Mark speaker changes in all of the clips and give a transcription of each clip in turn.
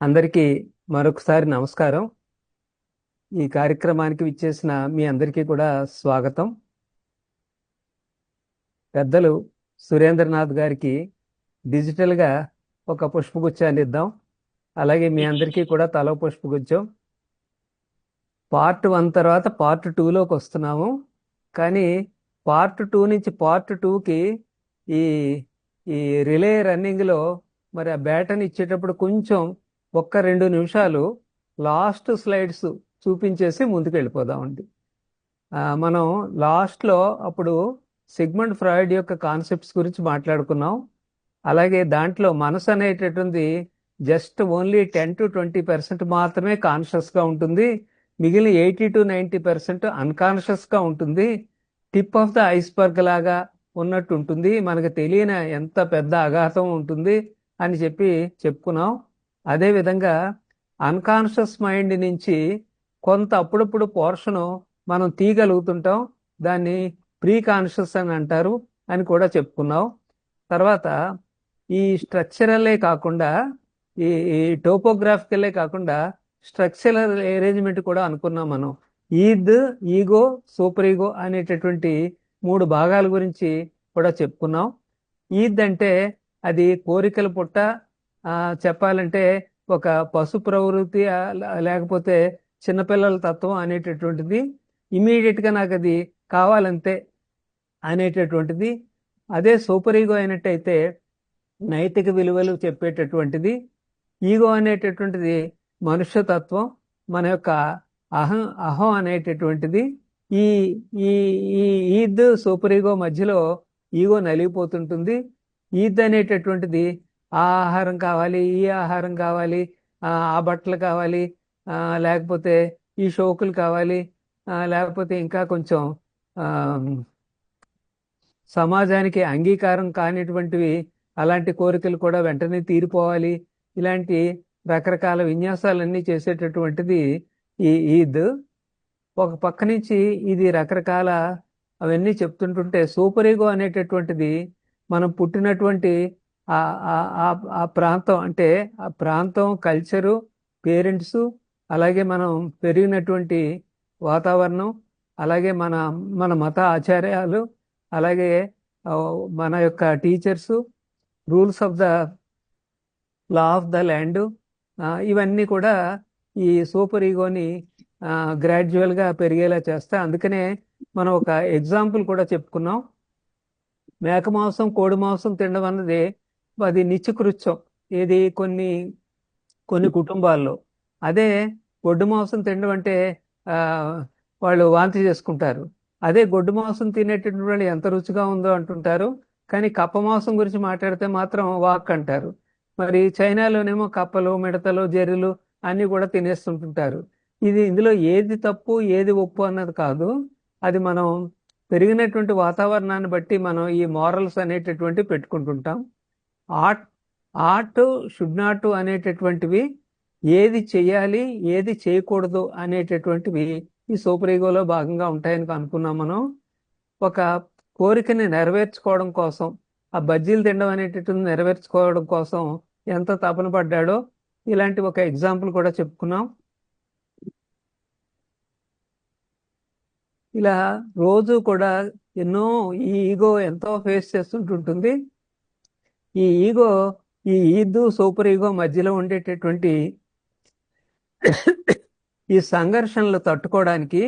Speaker 1: అందరికీ మరొకసారి నమస్కారం. ఈ కార్యక్రమానికి విచ్చేసిన మీ అందరికీ కూడా స్వాగతం. పెద్దలు సురేంద్రనాథ్ గారికి డిజిటల్గా ఒక పుష్పగుచ్చాన్ని ఇద్దాం. అలాగే మీ అందరికీ కూడా తలో పుష్పగుచ్చం. పార్ట్ 1 తర్వాత పార్ట్ 2లోకి వస్తున్నాము. కానీ పార్ట్ 2 నుంచి పార్ట్ 2కి ఈ ఈ రిలే రన్నింగ్లో మరి ఆ బ్యాటన్ ఇచ్చేటప్పుడు కొంచెం 1-2 నిమిషాలు లాస్ట్ స్లైడ్స్ చూపించేసి ముందుకు వెళ్ళిపోదామండి. మనం లాస్ట్లో అప్పుడు సిగ్మండ్ ఫ్రాయిడ్ యొక్క కాన్సెప్ట్స్ గురించి మాట్లాడుకున్నాం. అలాగే దాంట్లో మనసు అనేటటువంటి జస్ట్ ఓన్లీ 10-20% మాత్రమే కాన్షియస్గా ఉంటుంది. మిగిలిన 80-90% అన్కాన్షియస్గా ఉంటుంది. టిప్ ఆఫ్ ద ఐస్బర్గ్ లాగా ఉన్నట్టు ఉంటుంది. మనకు తెలియని ఎంత పెద్ద అఘాతం ఉంటుంది అని చెప్పుకున్నాం. అదేవిధంగా అన్కాన్షియస్ మైండ్ నుంచి కొంత అప్పుడప్పుడు పోర్షను మనం తీయగలుగుతుంటాం. దాన్ని ప్రీ కాన్షియస్ అని అంటారు అని కూడా చెప్పుకున్నాం. తర్వాత ఈ స్ట్రక్చరలే కాకుండా ఈ టోపోగ్రాఫికలే కాకుండా స్ట్రక్చరల్ అరేంజ్మెంట్ కూడా అనుకున్నాం మనం. ఈగో, సూపర్ ఈగో అనేటటువంటి 3 భాగాల గురించి కూడా చెప్పుకున్నాం. అంటే అది కోరికల పుట్ట, చెప్పాలంటే ఒక పశు ప్రవృత్తి, లేకపోతే చిన్నపిల్లల తత్వం అనేటటువంటిది. ఇమీడియట్గా నాకు అది కావాలంతే అనేటటువంటిది. అదే సూపర్ ఈగో అయినట్టయితే నైతిక విలువలు చెప్పేటటువంటిది. ఈగో అనేటటువంటిది మనుష్యతత్వం, మన యొక్క అహం అనేటటువంటిది. ఈ ఈ ఈద్ సూపర్ ఈగో మధ్యలో ఈగో నలిగిపోతుంటుంది. ఈద్ అనేటటువంటిది ఆ ఆహారం కావాలి, ఈ ఆహారం కావాలి, ఆ బట్టలు కావాలి, లేకపోతే ఈ షోకులు కావాలి, లేకపోతే ఇంకా కొంచెం సమాజానికి అంగీకారం కానిటువంటివి, అలాంటి కోరికలు కూడా వెంటనే తీరిపోవాలి. ఇలాంటి రకరకాల విన్యాసాలన్నీ చేసేటటువంటిది ఈ ఈద్. ఒక పక్క నుంచి ఇది రకరకాల అవన్నీ చెప్తుంటుంటే సూపర్ ఈగో అనేటటువంటిది మనం పుట్టినటువంటి ఆ ప్రాంతం, అంటే ఆ ప్రాంతం, కల్చరు, పేరెంట్స్, అలాగే మనం పెరిగినటువంటి వాతావరణం, అలాగే మన మత ఆచార్యాలు, అలాగే మన యొక్క teachers, rules of the law of the land, ఇవన్నీ కూడా ఈ సూపర్ ఈగోని గ్రాడ్యువల్గా పెరిగేలా చేస్తాయి. అందుకనే మనం ఒక ఎగ్జాంపుల్ కూడా చెప్పుకున్నాం. మేక మాంసం, కోడి మాంసం తినడం అన్నది అది నిత్యకృత్యం ఏది కొన్ని కుటుంబాల్లో. అదే గొడ్డు మాంసం తినడం అంటే వాళ్ళు వాంతి చేసుకుంటారు. అదే గొడ్డు మాంసం తినేటటువంటి వాళ్ళు ఎంత రుచిగా ఉందో అంటుంటారు. కానీ కప్ప మాంసం గురించి మాట్లాడితే మాత్రం వాక్ అంటారు. మరి చైనాలోనేమో కప్పలు, మిడతలు, జెర్రులు అన్నీ కూడా తినేస్తుంటుంటారు. ఇందులో ఏది తప్పు, ఏది ఒప్పు అన్నది కాదు. అది మనం పెరిగినటువంటి వాతావరణాన్ని బట్టి మనం ఈ మోరల్స్ అనేటటువంటి పెట్టుకుంటుంటాం. ఆర్ట్ షుడ్ నాట్ అనేటటువంటివి, ఏది చెయ్యాలి, ఏది చేయకూడదు అనేటటువంటివి ఈ సూపర్ ఈగోలో భాగంగా ఉంటాయని అనుకున్నాం మనం. ఒక కోరికని నెరవేర్చుకోవడం కోసం, ఆ బజ్జీలు తినడం అనేటటువంటి నెరవేర్చుకోవడం కోసం ఎంత తపన పడ్డాడో ఇలాంటి ఒక ఎగ్జాంపుల్ కూడా చెప్పుకున్నాం. ఇలా రోజు కూడా ఎన్నో ఈ ఈగో ఎంతో ఫేస్ చేస్తుంటుంది. ఈ ఈద్ సూపర్ ఈగో మధ్యలో ఉండేటటువంటి ఈ సంఘర్షణలు తట్టుకోవడానికి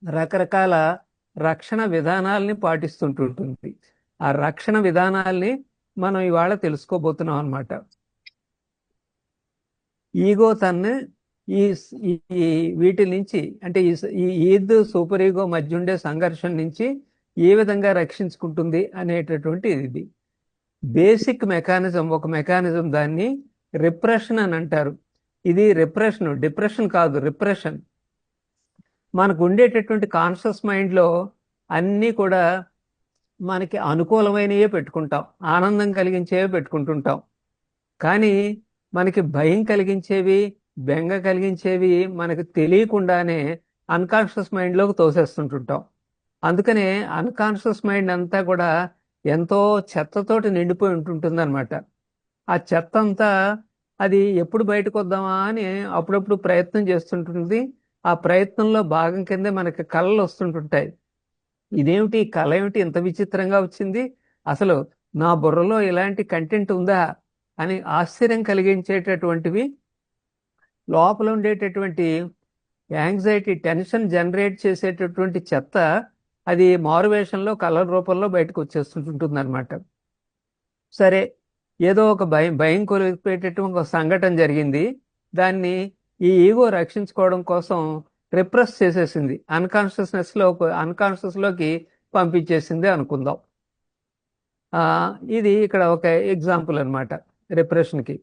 Speaker 1: రకరకాల రక్షణ విధానాల్ని పాటిస్తుంటుంటుంది. ఆ రక్షణ విధానాల్ని మనం ఇవాళ తెలుసుకోబోతున్నాం అన్నమాట. ఈగో తన్ని ఈ వీటి నుంచి, అంటే ఈ ఈద్ సూపర్ ఈగో మధ్య ఉండే సంఘర్షణ నుంచి ఏ విధంగా రక్షించుకుంటుంది అనేటటువంటి ఇది బేసిక్ మెకానిజం. ఒక మెకానిజం, దాన్ని రిప్రెషన్ అని అంటారు. ఇది డిప్రెషన్ కాదు, రిప్రెషన్. మనకు ఉండేటటువంటి కాన్షియస్ మైండ్లో అన్నీ కూడా మనకి అనుకూలమైనవే పెట్టుకుంటాం, ఆనందం కలిగించేవే పెట్టుకుంటుంటాం. కానీ మనకి భయం కలిగించేవి, బెంగ కలిగించేవి మనకు తెలియకుండానే అన్కాన్షియస్ మైండ్లోకి తోసేస్తుంటుంటాం. అందుకనే అన్కాన్షియస్ మైండ్ అంతా కూడా ఎంతో చెత్తతోటి నిండిపోయి ఉంటుందన్నమాట. ఆ చెత్త అంతా అది ఎప్పుడు బయటకు వద్దామా అని అప్పుడప్పుడు ప్రయత్నం చేస్తుంటుంది. ఆ ప్రయత్నంలో భాగం కిందే మనకి కళలు వస్తుంటుంటాయి. ఇదేమిటి ఈ కళ ఏమిటి ఇంత విచిత్రంగా వచ్చింది, అసలు నా బుర్రలో ఇలాంటి కంటెంట్ ఉందా అని ఆశ్చర్యం కలిగించేటటువంటివి, లోపల ఉండేటటువంటి యాంగ్జైటీ, టెన్షన్ జనరేట్ చేసేటటువంటి చెత్త అది మారువేషంలో కళల రూపంలో బయటకు వచ్చేస్తుంటుంది అనమాట. సరే, ఏదో ఒక భయం భయం కొలిపేటటువంటి ఒక సంఘటన జరిగింది. దాన్ని ఈ ఈగో రక్షించుకోవడం కోసం రిప్రెస్ చేసేసింది, అన్కాన్షియస్లోకి పంపించేసింది అనుకుందాం. ఇది ఇక్కడ ఒక ఎగ్జాంపుల్ అనమాట రిప్రెషన్కి.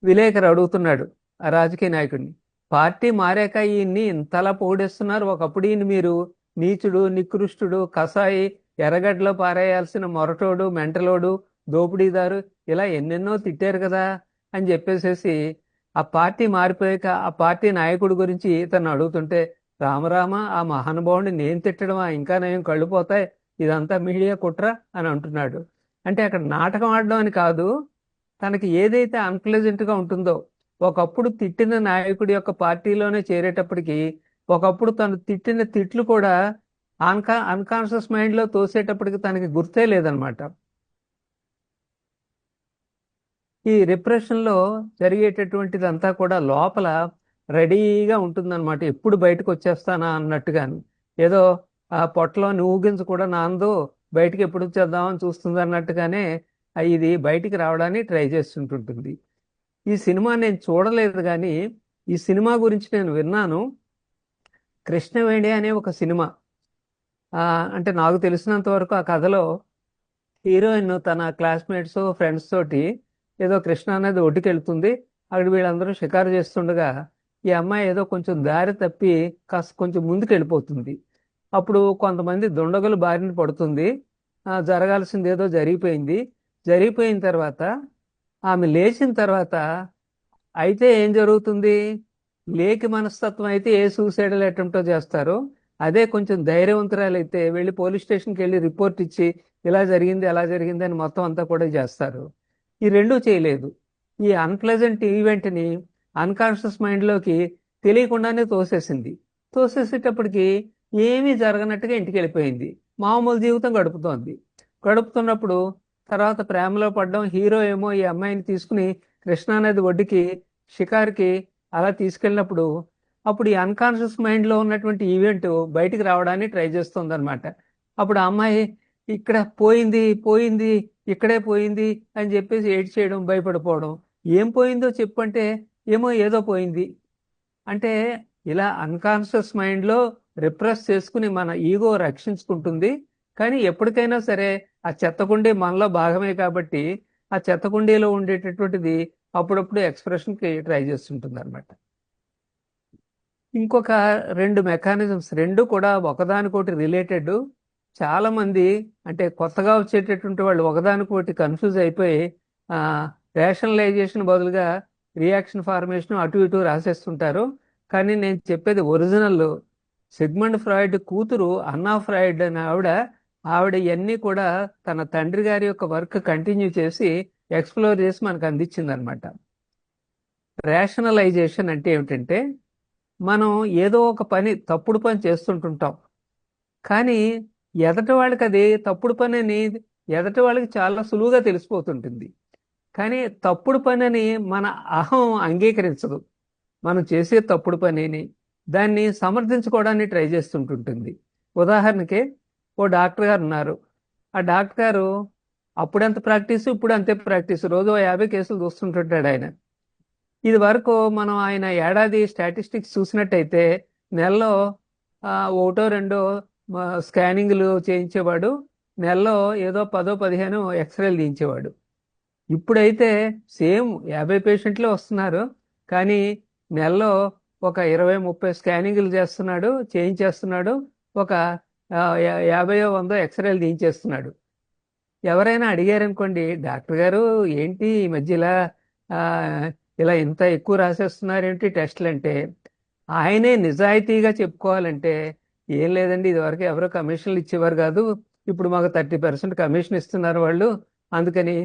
Speaker 1: విలేకరు అడుగుతున్నాడు ఆ రాజకీయ నాయకుడిని, పార్టీ మారాక ఈయన్ని ఇంతలా పొగిడేస్తున్నారు, ఒకప్పుడు ఈయన మీరు నీచుడు, నికృష్టుడు, కసాయి, ఎర్రగడ్డలో పారేయాల్సిన మొరటోడు, మెంటలోడు, దోపిడీదారు, ఇలా ఎన్నెన్నో తిట్టారు కదా అని చెప్పేసేసి ఆ పార్టీ మారిపోయాక ఆ పార్టీ నాయకుడి గురించి తను అడుగుతుంటే, రామరామ ఆ మహానుభావుడిని నేను తిట్టడమా, ఇంకా నేను కళ్ళు పోతాయి, ఇదంతా మీడియా కుట్ర అని అంటున్నాడు. అంటే అక్కడ నాటకం ఆడడం అని కాదు, తనకి ఏదైతే అన్ప్లెజెంట్గా ఉంటుందో, ఒకప్పుడు తిట్టిన నాయకుడి యొక్క పార్టీలోనే చేరేటప్పటికి ఒకప్పుడు తను తిట్టిన తిట్లు కూడా అన్కాన్షియస్ మైండ్లో తోసేటప్పటికి తనకి గుర్తే లేదనమాట. ఈ రిప్రెషన్లో జరిగేటటువంటిదంతా కూడా లోపల రెడీగా ఉంటుందన్నమాట, ఎప్పుడు బయటకు వచ్చేస్తానా అన్నట్టుగాను. ఏదో ఆ పొట్టలోని ఊగించ కూడా నాందో బయటికి ఎప్పుడు వచ్చేద్దామని చూస్తుంది అన్నట్టుగానే ఇది బయటికి రావడానికి ట్రై చేస్తుంటుంటుంది. ఈ సినిమా నేను చూడలేదు, కానీ ఈ సినిమా గురించి నేను విన్నాను. కృష్ణవేణి అనే ఒక సినిమా, అంటే నాకు తెలిసినంత వరకు ఆ కథలో హీరోయిన్ తన క్లాస్మేట్స్ ఫ్రెండ్స్ తోటి ఏదో కృష్ణ అనేది ఒడ్డుకి వెళ్తుంది. అక్కడ వీళ్ళందరూ షికారు చేస్తుండగా ఈ అమ్మాయి ఏదో కొంచెం దారి తప్పి కాస్త కొంచెం ముందుకు వెళ్ళిపోతుంది. అప్పుడు కొంతమంది దుండగులు బారిన పడుతుంది. జరగాల్సింది ఏదో జరిగిపోయింది. జరిగిపోయిన తర్వాత ఆమె లేచిన తర్వాత అయితే ఏం జరుగుతుంది, లేకి మనస్తత్వం అయితే ఏ సూసైడల్ అటెంప్టో చేస్తారో, అదే కొంచెం ధైర్యవంతురాలు అయితే వెళ్ళి పోలీస్ స్టేషన్కి వెళ్ళి రిపోర్ట్ ఇచ్చి ఇలా జరిగింది అలా జరిగింది అని మొత్తం అంతా కూడా చేస్తారు. ఈ రెండూ చేయలేదు. ఈ అన్ప్లెజెంట్ ఈవెంట్ని అన్కాన్షియస్ మైండ్లోకి తెలియకుండానే తోసేసింది. తోసేసేటప్పటికి ఏమీ జరగనట్టుగా ఇంటికి వెళ్ళిపోయింది. మామూలు జీవితం గడుపుతున్నప్పుడు తర్వాత ప్రేమలో పడ్డం, హీరో ఏమో ఈ అమ్మాయిని తీసుకుని కృష్ణానది ఒడ్డుకి షికార్కి అలా తీసుకెళ్ళినప్పుడు అప్పుడు ఈ అన్కాన్షియస్ మైండ్లో ఉన్నటువంటి ఈవెంట్ బయటికి రావడానికి ట్రై చేస్తుంది అనమాట. అప్పుడు ఆ అమ్మాయి ఇక్కడ పోయింది పోయింది ఇక్కడే పోయింది అని చెప్పేసి ఏడ్ చేయడం, భయపడిపోవడం. ఏం పోయిందో చెప్పంటే ఏమో ఏదో పోయింది అంటే, ఇలా అన్కాన్షియస్ మైండ్లో రిప్రెస్ చేసుకుని మన ఈగో రక్షించుకుంటుంది. కానీ ఎప్పటికైనా సరే ఆ చెత్తకుండీ మనలో భాగమే కాబట్టి ఆ చెత్తకుండీలో ఉండేటటువంటిది అప్పుడప్పుడు ఎక్స్ప్రెషన్కి ట్రై చేస్తుంటుంది అనమాట. ఇంకొక రెండు మెకానిజమ్స్, రెండు కూడా ఒకదానికొకటి రిలేటెడ్. చాలా మంది అంటే కొత్తగా వచ్చేటటువంటి వాళ్ళు ఒకదానికొకటి కన్ఫ్యూజ్ అయిపోయి రేషనలైజేషన్ బదులుగా రియాక్షన్ ఫార్మేషన్ అటు ఇటు రాసేస్తుంటారు. కానీ నేను చెప్పేది ఒరిజినల్ సిగ్మండ్ ఫ్రాయిడ్ కూతురు అన్నా ఫ్రాయిడ్ అని ఆవిడ ఇవన్నీ కూడా తన తండ్రి గారి యొక్క వర్క్ కంటిన్యూ చేసి ఎక్స్ప్లోర్ చేసి మనకు అందించింది అనమాట. రేషనలైజేషన్ అంటే ఏమిటంటే, మనం ఏదో ఒక తప్పుడు పని చేస్తుంటుంటాం, కానీ ఎదటి వాళ్ళకి అది తప్పుడు పని అని ఎదటి వాళ్ళకి చాలా సులువుగా తెలిసిపోతుంటుంది. కానీ తప్పుడు పని అని మన అహం అంగీకరించదు. మనం చేసే తప్పుడు పనిని దాన్ని సమర్థించుకోవడానికి ట్రై చేస్తుంటుంటుంది. ఉదాహరణకి ఓ డాక్టర్ గారు ఉన్నారు. ఆ డాక్టర్ గారు అప్పుడెంత ప్రాక్టీసు ఇప్పుడు అంతే ప్రాక్టీసు, రోజు 50 కేసులు చూస్తుంటుంటాడు ఆయన. ఇది వరకు మనం ఆయన ఏడాది స్టాటిస్టిక్స్ చూసినట్టయితే నెలలో ఒకటో రెండో స్కానింగ్లు చేయించేవాడు, నెలలో ఏదో 10-15 ఎక్స్రేలు తీయించేవాడు. ఇప్పుడైతే సేమ్ 50 పేషెంట్లే వస్తున్నారు, కానీ నెలలో ఒక 20-30 స్కానింగ్లు చేయించేస్తున్నాడు, ఒక 50-100 ఎక్స్రేలు తీయించేస్తున్నాడు. ఎవరైనా అడిగారనుకోండి, డాక్టర్ గారు ఏంటి ఈ మధ్య ఇలా ఇంత ఎక్కువ రాసేస్తున్నారేంటి టెస్టులు అంటే, ఆయనే నిజాయితీగా చెప్పుకోవాలంటే ఏం లేదండి, ఇదివరకు ఎవరో కమిషన్లు ఇచ్చేవారు కాదు, ఇప్పుడు మాకు 30% కమిషన్ ఇస్తున్నారు వాళ్ళు, అందుకని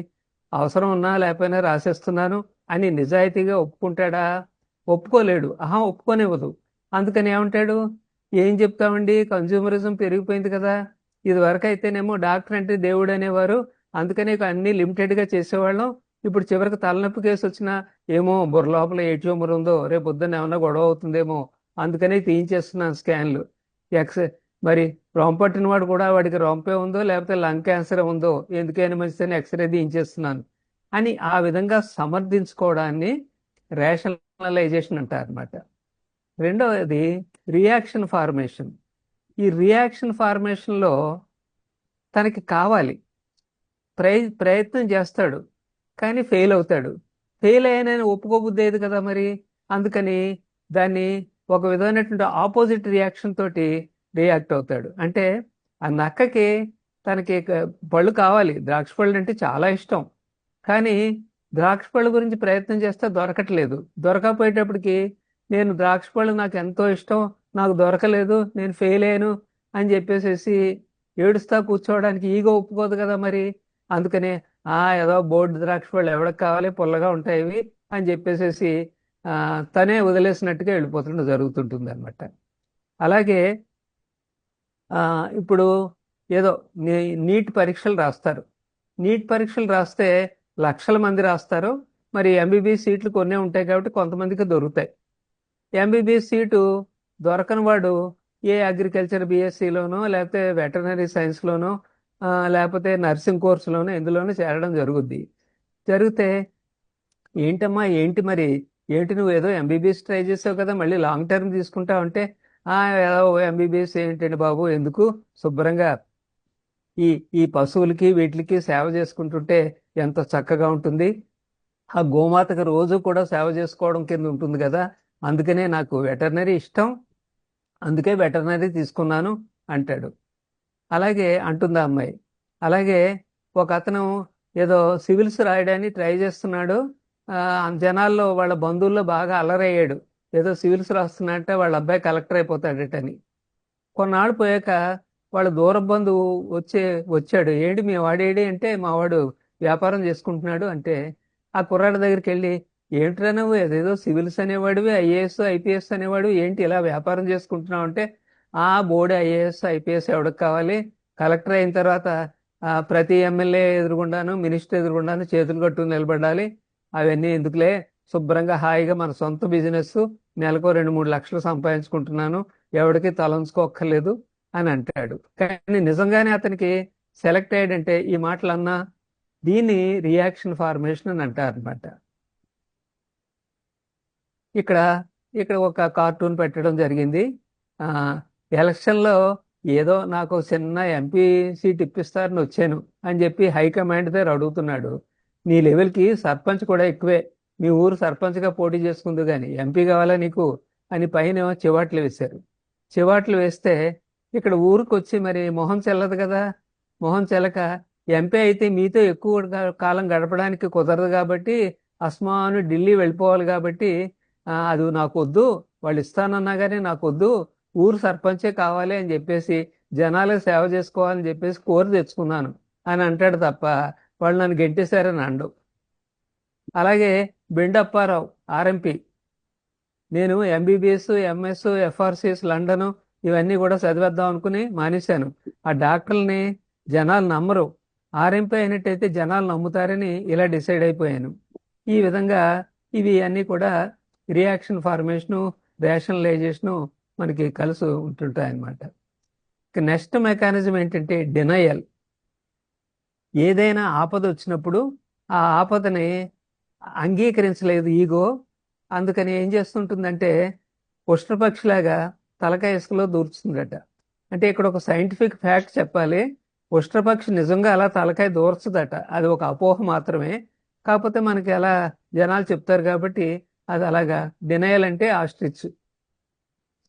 Speaker 1: అవసరం ఉన్నా లేకపోయినా రాసేస్తున్నాను అని నిజాయితీగా ఒప్పుకుంటాడా? ఒప్పుకోలేడు. ఒప్పుకోనివ్వదు. అందుకని ఏమంటాడు? ఏం చెప్తామండి, కన్జ్యూమరిజం పెరిగిపోయింది కదా. ఇదివరకు అయితేనేమో డాక్టర్ అంటే దేవుడు అనేవారు, అందుకనే అన్ని లిమిటెడ్గా చేసేవాళ్ళం. ఇప్పుడు చివరికి తలనొప్పి కేసు వచ్చినా ఏమో బుర్ర లోపల ఏ ట్యూమర్ ఉందో, రేపు పొద్దున్న ఏమన్నా గొడవ అవుతుందేమో, అందుకనే తీయించేస్తున్నాను స్కాన్లు. ఎక్స్ మరి రొంప పట్టిన వాడు కూడా వాడికి రొంపే ఉందో లేకపోతే లంగ్ క్యాన్సర్ ఉందో, ఎందుకైనా మంచిదని ఎక్స్రే తీయించేస్తున్నాను అని ఆ విధంగా సమర్థించుకోవడాన్ని రేషనలైజేషన్ అంటారు అనమాట. రెండవది రియాక్షన్ ఫార్మేషన్. ఈ రియాక్షన్ ఫార్మేషన్లో తనకి కావాలి, ప్రయత్నం చేస్తాడు, కానీ ఫెయిల్ అవుతాడు. ఫెయిల్ అయిన ఒప్పుకోబుద్దేది కదా మరి. అందుకని దాన్ని ఒక విధమైనటువంటి ఆపోజిట్ రియాక్షన్ తోటి రియాక్ట్ అవుతాడు. అంటే ఆ నక్కకి తనకి పళ్ళు కావాలి, ద్రాక్ష పళ్ళు అంటే చాలా ఇష్టం, కానీ ద్రాక్ష పళ్ళు గురించి ప్రయత్నం చేస్తే దొరకట్లేదు. దొరకపోయేటప్పటికి నేను ద్రాక్ష పళ్ళు నాకు ఎంతో ఇష్టం, నాకు దొరకలేదు, నేను ఫెయిల్ అయ్యాను అని చెప్పేసి ఏడుస్తా కూర్చోవడానికి ఈగో ఒప్పుకోదు కదా మరి. అందుకనే ఏదో బోర్డు ద్రాక్ష పళ్ళు ఎవరికి కావాలి, పుల్లగా ఉంటాయి ఇవి అని చెప్పేసి తనే వదిలేసినట్టుగా వెళ్ళిపోతుండ జరుగుతుంటుంది అనమాట. అలాగే ఇప్పుడు ఏదో నీట్ పరీక్షలు రాస్తారు. నీట్ పరీక్షలు రాస్తే లక్షల మంది రాస్తారు. మరి ఎంబీబీఎస్ సీట్లు కొన్నే ఉంటాయి కాబట్టి కొంతమందికి దొరుకుతాయి. ఎంబీబీఎస్ సీటు దొరకని వాడు ఏ అగ్రికల్చర్ బీఎస్సీలోనో లేకపోతే వెటర్నరీ సైన్స్లోనో లేకపోతే నర్సింగ్ కోర్సులోనో ఎందులోనో చేరడం జరుగుద్ది. జరిగితే ఏంటమ్మా ఏంటి మరి, ఏంటి నువ్వు ఏదో ఎంబీబీఎస్ ట్రై చేసావు కదా, మళ్ళీ లాంగ్ టర్మ్ తీసుకుంటావు అంటే ఏదో ఎంబీబీఎస్ ఏంటండి బాబు, ఎందుకు, శుభ్రంగా ఈ ఈ పశువులకి వీటికి సేవ చేసుకుంటుంటే ఎంత చక్కగా ఉంటుంది, ఆ గోమాతకు రోజు కూడా సేవ చేసుకోవడం కింద ఉంటుంది కదా, అందుకనే నాకు వెటర్నరీ ఇష్టం, అందుకే వెటర్నరీ తీసుకున్నాను అంటాడు. అలాగే అంటుంది ఆ అమ్మాయి. అలాగే ఒక అతను ఏదో సివిల్స్ రాయడానికి ట్రై చేస్తున్నాడు, జనాల్లో వాళ్ళ బంధువుల్లో బాగా అల్లరయ్యాడు, ఏదో సివిల్స్ రాస్తున్నట్టే వాళ్ళ అబ్బాయి కలెక్టర్ అయిపోతాడటని. కొన్నాళ్ళు పోయాక వాళ్ళ దూర బంధువు వచ్చాడు, ఏంటి మీ వాడేడి అంటే, మా వాడు వ్యాపారం చేసుకుంటున్నాడు అంటే, ఆ కుర్రాడి దగ్గరికి వెళ్ళి, ఏమిట్రా నువ్వు ఏదేదో సివిల్స్ అనేవాడివి, ఐఏఎస్ ఐపీఎస్ అనేవాడు, ఏంటి ఇలా వ్యాపారం చేసుకుంటున్నావు అంటే, బోర్డు ఐఏఎస్ ఐపీఎస్ ఎవరికి కావాలి, కలెక్టర్ అయిన తర్వాత ప్రతి ఎమ్మెల్యే ఎదురుగుండాను మినిస్టర్ ఎదురుగుండాను చేతులు కట్టుకుని నిలబడాలి, అవన్నీ ఎందుకులే, శుభ్రంగా హాయిగా మన సొంత బిజినెస్, నెలకు 2-3 లక్షలు సంపాదించుకుంటున్నాను, ఎవరికి తలంచుకోక్కర్లేదు అని అంటాడు. కానీ నిజంగానే అతనికి సెలెక్ట్ అయ్యాడంటే ఈ మాటలు అన్నా, దీన్ని రియాక్షన్ ఫార్మేషన్ అని అంటారు అనమాట. ఇక్కడ ఒక కార్టూన్ పెట్టడం జరిగింది. ఎలక్షన్లో ఏదో నాకు చిన్న ఎంపీ సీట్ ఇప్పిస్తారని వచ్చాను అని చెప్పి హైకమాండ్ దగ్గర అడుగుతున్నాడు. నీ లెవెల్కి సర్పంచ్ కూడా ఎక్కువే, మీ ఊరు సర్పంచ్గా పోటీ చేసుకుంది కానీ ఎంపీ కావాలా నీకు అని పైన చివాట్లు వేశారు. చివాట్లు వేస్తే ఇక్కడ ఊరికి వచ్చి మరి మొహం చెల్లదు కదా, మొహం చెల్లక ఎంపీ అయితే మీతో ఎక్కువ కాలం గడపడానికి కుదరదు కాబట్టి అస్మాను ఢిల్లీ వెళ్ళిపోవాలి కాబట్టి అది నాకు వద్దు, వాళ్ళు ఇస్తానన్నా కానీ నాకు వద్దు, ఊరు సర్పంచే కావాలి అని చెప్పేసి జనాలకు సేవ చేసుకోవాలని చెప్పేసి కోరి తెచ్చుకున్నాను అని అంటాడు తప్ప వాళ్ళు నన్ను గెంటేశారని అండు. అలాగే బెండప్పారావు ఆర్ఎంపీ, నేను ఎంబీబీఎస్ ఎంఎస్ ఎఫ్ఆర్సిఎస్ లండన్ ఇవన్నీ కూడా చదివేద్దాం అనుకుని మానేశాను. ఆ డాక్టర్లని జనాలు నమ్మరు, ఆర్ఎంపీ అయినట్టయితే జనాలు నమ్ముతారని ఇలా డిసైడ్ అయిపోయాను. ఈ విధంగా ఇవి అన్నీ కూడా రియాక్షన్ ఫార్మేషను రేషనలైజేషను మనకి కలిసి ఉంటుంటాయి అన్నమాట. నెక్స్ట్ మెకానిజం ఏంటంటే డినయల్. ఏదైనా ఆపద వచ్చినప్పుడు ఆ ఆపదని అంగీకరించలేదు ఈగో, అందుకని ఏం చేస్తుంటుందంటే ఉష్ట్రపక్షిలాగా తలకాయ ఇసుకలో దూర్చుతుందట. అంటే ఇక్కడ ఒక సైంటిఫిక్ ఫ్యాక్ట్ చెప్పాలి, ఉష్ట్రపక్షి నిజంగా అలా తలకాయ దూర్చదట, అది ఒక అపోహ మాత్రమే, కాకపోతే మనకి అలా జనాలు చెప్తారు కాబట్టి అది అలాగా. డినయల్ అంటే ఆస్ట్రిచ్.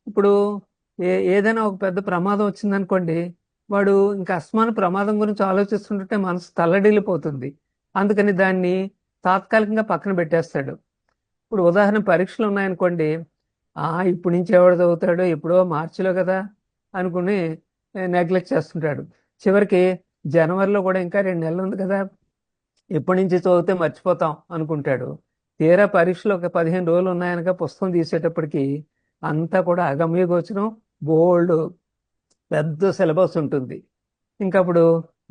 Speaker 1: ఇప్పుడు ఏదైనా ఒక పెద్ద ప్రమాదం వచ్చిందనుకోండి, వాడు ఇంకా అస్మాను ప్రమాదం గురించి ఆలోచిస్తుంటే మనసు తల్లడిల్లిపోతుంది, అందుకని దాన్ని తాత్కాలికంగా పక్కన పెట్టేస్తాడు. ఇప్పుడు ఉదాహరణ పరీక్షలు ఉన్నాయనుకోండి, ఇప్పుడు నుంచి ఎవడు చదువుతాడు, ఎప్పుడో మార్చిలో కదా, అనుకుని నెగ్లెక్ట్ చేస్తుంటాడు. చివరికి జనవరిలో కూడా ఇంకా 2 నెలలు ఉంది కదా, ఇప్పటి నుంచి చదివితే మర్చిపోతాం అనుకుంటాడు. తీరా పరీక్షలు ఒక 15 రోజులు ఉన్నాయనక పుస్తకం తీసేటప్పటికి అంతా కూడా అగమ్య గోచరం, బోల్డ్ పెద్ద సిలబస్ ఉంటుంది. ఇంకప్పుడు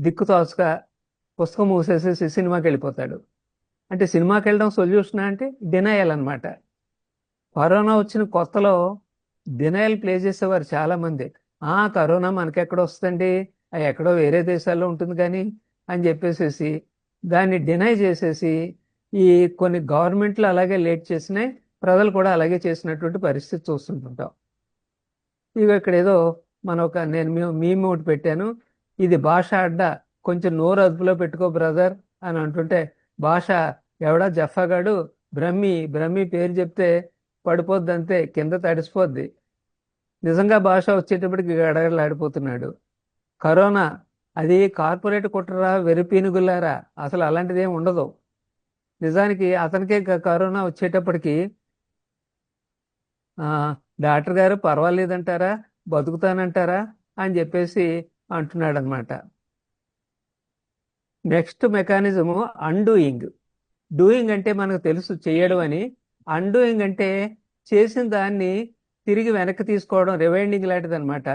Speaker 1: దిక్కు తోచక పుస్తకం మూసేసేసి సినిమాకి వెళ్ళిపోతాడు. అంటే సినిమాకి వెళ్ళడం సొల్యూషన్ అంటే డినయల్ అనమాట. కరోనా వచ్చిన కొత్తలో డినయల్ ప్లే చేసేవారు చాలా మంది. కరోనా మనకెక్కడ వస్తుందండి, అది ఎక్కడో వేరే దేశాల్లో ఉంటుంది కానీ అని చెప్పేసేసి దాన్ని డినై చేసేసి ఈ కొన్ని గవర్నమెంట్లు అలాగే లేట్ చేసినాయి, ప్రజలు కూడా అలాగే చేసినటువంటి పరిస్థితి చూస్తుంటుంటాం. ఇక ఇక్కడ ఏదో నేను మీమ్ ఒకటి పెట్టాను, ఇది భాష అడ్డా, కొంచెం నోరు అదుపులో పెట్టుకో బ్రదర్ అని అంటుంటే, భాష ఎవడా జఫాగాడు బ్రహ్మి పేరు చెప్తే పడిపోద్ది, అంతే కింద తడిసిపోద్ది. నిజంగా భాష వచ్చేటప్పటికి గడగడలాడిపోతున్నాడు. కరోనా అది కార్పొరేట్ కుట్రరా, వెరిపీనుగులారా, అసలు అలాంటిది ఏమి ఉండదు. నిజానికి అతనికే కరోనా వచ్చేటప్పటికి డాక్టర్ గారు పర్వాలేదంటారా, బతుకుతానంటారా అని చెప్పేసి అంటున్నాడు అనమాట. Next mechanism undoing. డూయింగ్ అంటే మనకు తెలుసు చేయడం అని, అన్డూయింగ్ అంటే చేసిన దాన్ని తిరిగి వెనక్కి తీసుకోవడం, రివైండింగ్ లాంటిది అనమాట,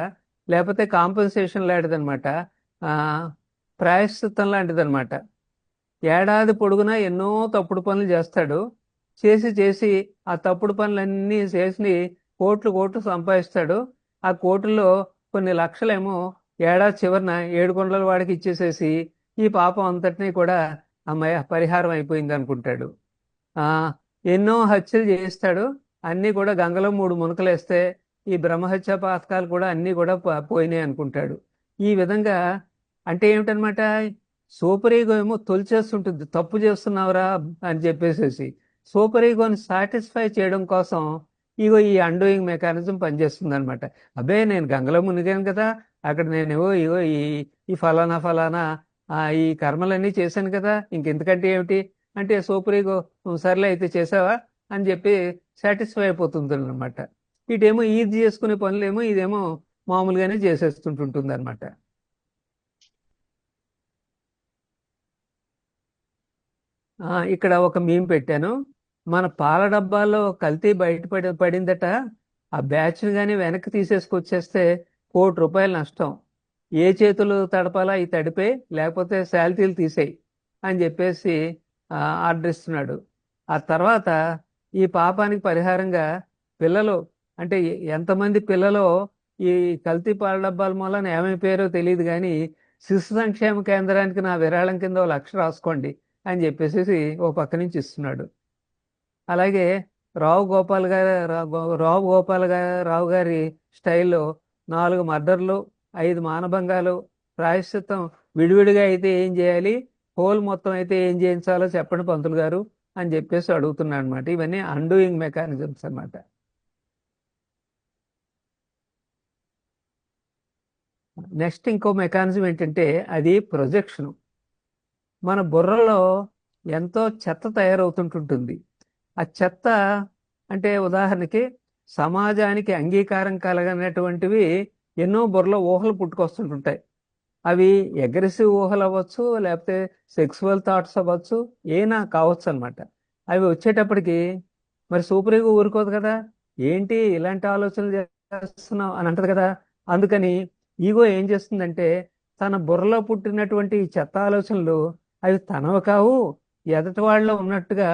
Speaker 1: లేకపోతే కాంపెన్సేషన్ లాంటిది అనమాట, ప్రాయశ్చిత్తం లాంటిది అనమాట. ఏడాది పొడుగునా ఎన్నో తప్పుడు పనులు చేస్తాడు. చేసి ఆ తప్పుడు పనులన్నీ చేసి కోట్లు సంపాదిస్తాడు. ఆ కోట్లలో కొన్ని లక్షలేమో ఏడాది చివరిన ఏడుకొండల వాడికి ఇచ్చేసేసి ఈ పాపం అంతటినీ కూడా అమ్మాయి పరిహారం అయిపోయింది అనుకుంటాడు. ఎన్నో హత్యలు చేయిస్తాడు, అన్నీ కూడా గంగలో 3 మునకలేస్తే ఈ బ్రహ్మహత్య పాతకాలు కూడా అన్నీ కూడా పోయినాయి అనుకుంటాడు. ఈ విధంగా అంటే ఏమిటనమాట, సూపర్ ఈగో ఏమో తొలిచేస్తుంటుంది, తప్పు చేస్తున్నావురా అని చెప్పేసేసి సూపర్ ఈగోని సాటిస్ఫై చేయడం కోసం ఈ అండూయింగ్ మెకానిజం పనిచేస్తుంది అనమాట. అబ్బే నేను గంగలో మునిగాను కదా, అక్కడ నేనేవో ఈ ఫలానా ఈ కర్మలన్నీ చేశాను కదా, ఇంకెంతకంటే ఏమిటి అంటే సూపర్ ఈగో సర్లే అయితే చేసావా అని చెప్పి సాటిస్ఫై అయిపోతుంది అనమాట. ఇటేమో ఇది చేసుకునే పనులేమో ఇదేమో మామూలుగానే చేసేస్తుంటుంటుంది అనమాట. ఇక్కడ ఒక మీమ్ పెట్టాను, మన పాల డబ్బాల్లో కల్తీ పడిందట, ఆ బ్యాచ్ని కానీ వెనక్కి తీసేసుకొచ్చేస్తే ₹1,00,00,000 నష్టం, ఏ చేతులు తడపాలా ఈ తడిపే, లేకపోతే శాలరీలు తీసేయి అని చెప్పేసి ఆర్డర్ ఇస్తున్నాడు. ఆ తర్వాత ఈ పాపానికి పరిహారంగా పిల్లలు, అంటే ఎంతమంది పిల్లలు ఈ కల్తీ పాల డబ్బాల మూలన ఏమైపోయారో తెలియదు కానీ శిశు సంక్షేమ కేంద్రానికి నా విరాళం కింద ₹1,00,000 రాసుకోండి అని చెప్పేసి ఓ పక్క నుంచి ఇస్తున్నాడు. అలాగే రావు గోపాలరావు గారి స్టైల్లో 4 మర్డర్లు, 5 మానభంగాలు, ప్రాయశ్చిత్తం విడివిడిగా అయితే ఏం చేయాలి, హోల్ మొత్తం అయితే ఏం చేయించాలో చెప్పండి పంతులు గారు అని చెప్పేసి అడుగుతున్నాడు అనమాట. ఇవన్నీ అన్డూయింగ్ మెకానిజమ్స్ అన్నమాట. నెక్స్ట్ ఇంకో మెకానిజం ఏంటంటే అది ప్రొజెక్షను. మన బుర్రలో ఎంతో చెత్త తయారవుతుంటుంటుంది. ఆ చెత్త అంటే ఉదాహరణకి సమాజానికి అంగీకారం కలగనటువంటివి ఎన్నో బుర్రలో ఊహలు పుట్టుకొస్తుంటుంటాయి. అవి అగ్రెసివ్ ఊహలు అవ్వచ్చు, లేకపోతే సెక్సువల్ థాట్స్ అవ్వచ్చు, ఏనా కావచ్చు అనమాట. అవి వచ్చేటప్పటికి మరి సూపర్ ఈగో ఊరుకోదు కదా, ఏంటి ఇలాంటి ఆలోచనలు చేస్తున్నావు అని అంటది కదా. అందుకని ఈగో ఏం చేస్తుందంటే తన బుర్రలో పుట్టినటువంటి చెత్త ఆలోచనలు అవి తనవి కావు, ఎదటి వాళ్ళలో ఉన్నట్టుగా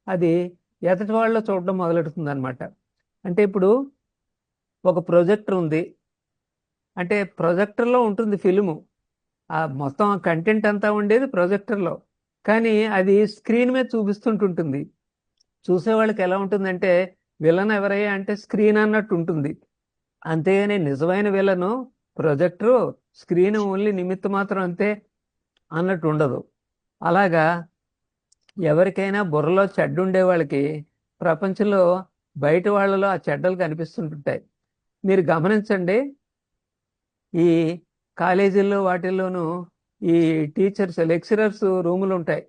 Speaker 1: అది ఎదటి వాళ్ళలో చూడడం మొదలెడుతుంది అనమాట. అంటే ఇప్పుడు ఒక ప్రొజెక్టర్ ఉంది, అంటే ప్రొజెక్టర్లో ఉంటుంది ఫిల్ము, మొత్తం కంటెంట్ అంతా ఉండేది ప్రొజెక్టర్లో, కానీ అది స్క్రీన్ మీద చూపిస్తుంటుంటుంది. చూసేవాళ్ళకి ఎలా ఉంటుందంటే విలన్ ఎవరయ్యా అంటే స్క్రీన్ అన్నట్టు ఉంటుంది. అంతేగాని నిజమైన విలను ప్రొజెక్టరు, స్క్రీన్ ఓన్లీ నిమిత్తం మాత్రం అంతే అన్నట్టు ఉండదు. అలాగా ఎవరికైనా బుర్రలో చెడ్డ ఉండే వాళ్ళకి ప్రపంచంలో బయట వాళ్ళలో ఆ చెడ్డలు కనిపిస్తుంటుంటాయి. మీరు గమనించండి, ఈ కాలేజీల్లో వాటిల్లోనూ ఈ టీచర్స్ లెక్చరర్స్ రూములు ఉంటాయి.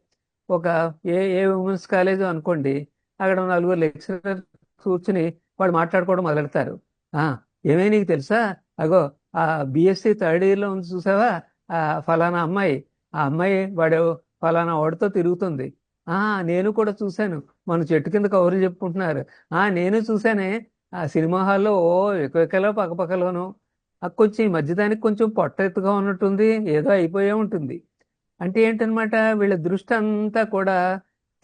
Speaker 1: ఒక ఏ ఉమెన్స్ కాలేజ్ అనుకోండి, అక్కడ 4 లెక్చరర్ కూర్చుని వాళ్ళు మాట్లాడుకోవడం మొదలెడతారు. ఏమే నీకు తెలుసా, అగో ఆ బిఎస్సి థర్డ్ ఇయర్లో ఉంది చూసావా, ఆ ఫలానా అమ్మాయి, ఆ అమ్మాయి వాడు ఫలానా వాడితో తిరుగుతుంది. నేను కూడా చూశాను, మన చెట్టు కింద కౌరులు చెప్పుకుంటున్నారు. నేను చూశానే, ఆ సినిమా హాల్లో ఎక్కలో పక్కపక్కలోను. కొంచెం ఈ మధ్యదానికి కొంచెం పొట్ట ఎత్తుగా ఉన్నట్టుంది, ఏదో అయిపోయే ఉంటుంది. అంటే ఏంటనమాట, వీళ్ళ దృష్టి అంతా కూడా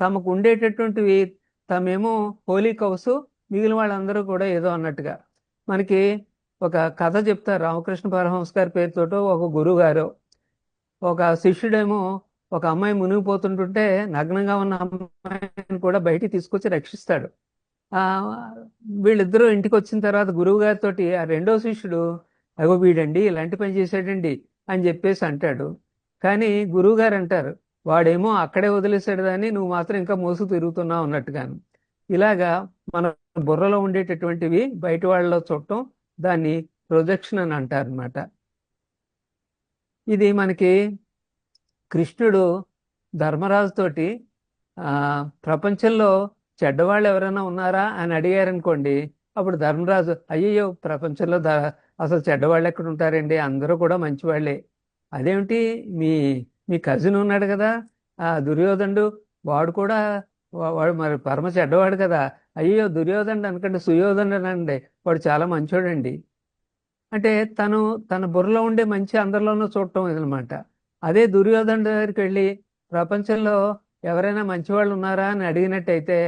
Speaker 1: తమకు ఉండేటటువంటివి, తమేమో హోలీ కౌసు, మిగిలిన వాళ్ళందరూ కూడా ఏదో అన్నట్టుగా. మనకి ఒక కథ చెప్తారు, రామకృష్ణ పరమహంస గారి పేరుతోటో ఒక గురువు గారు. ఒక శిష్యుడేమో ఒక అమ్మాయి మునిగిపోతుంటుంటే నగ్నంగా ఉన్న అమ్మాయిని కూడా బయటికి తీసుకొచ్చి రక్షిస్తాడు. ఆ వీళ్ళిద్దరూ ఇంటికి వచ్చిన తర్వాత గురువు గారితో ఆ రెండో శిష్యుడు, అగో వీడండి ఇలాంటి పని చేశాడండి అని చెప్పేసి అంటాడు. కానీ గురువు గారు అంటారు, వాడేమో అక్కడే వదిలేశాడు దాన్ని, నువ్వు మాత్రం ఇంకా మోసుకు తిరుగుతున్నావు అన్నట్టుగాను. ఇలాగా మన బుర్రలో ఉండేటటువంటివి బయట వాళ్ళలో చూడటం, దాన్ని ప్రొజెక్షన్ అని అంటారు అనమాట. ఇది మనకి కృష్ణుడు ధర్మరాజుతోటి ప్రపంచంలో చెడ్డవాళ్ళు ఎవరైనా ఉన్నారా అని అడిగారనుకోండి, అప్పుడు ధర్మరాజు, అయ్యయ్యో ప్రపంచంలో అసలు చెడ్డవాళ్ళు ఎక్కడ ఉంటారండి, అందరూ కూడా మంచివాళ్లే. అదేమిటి, మీ మీ కజిన్ ఉన్నాడు కదా దుర్యోధనుడు, వాడు కూడా వాడు మరి పరమ చెడ్డవాడు కదా. అయ్యో దుర్యోధనుడు అనకండి, సుయోధనుడు అనండి, వాడు చాలా మంచోడండి. అంటే తన బుర్రలో ఉండే మంచి అందరిలోనూ చూడటం ఇదనమాట. అదే దుర్యోధనుడి దగ్గరికి వెళ్ళి ప్రపంచంలో ఎవరైనా మంచివాళ్ళు ఉన్నారా అని అడిగినట్టయితే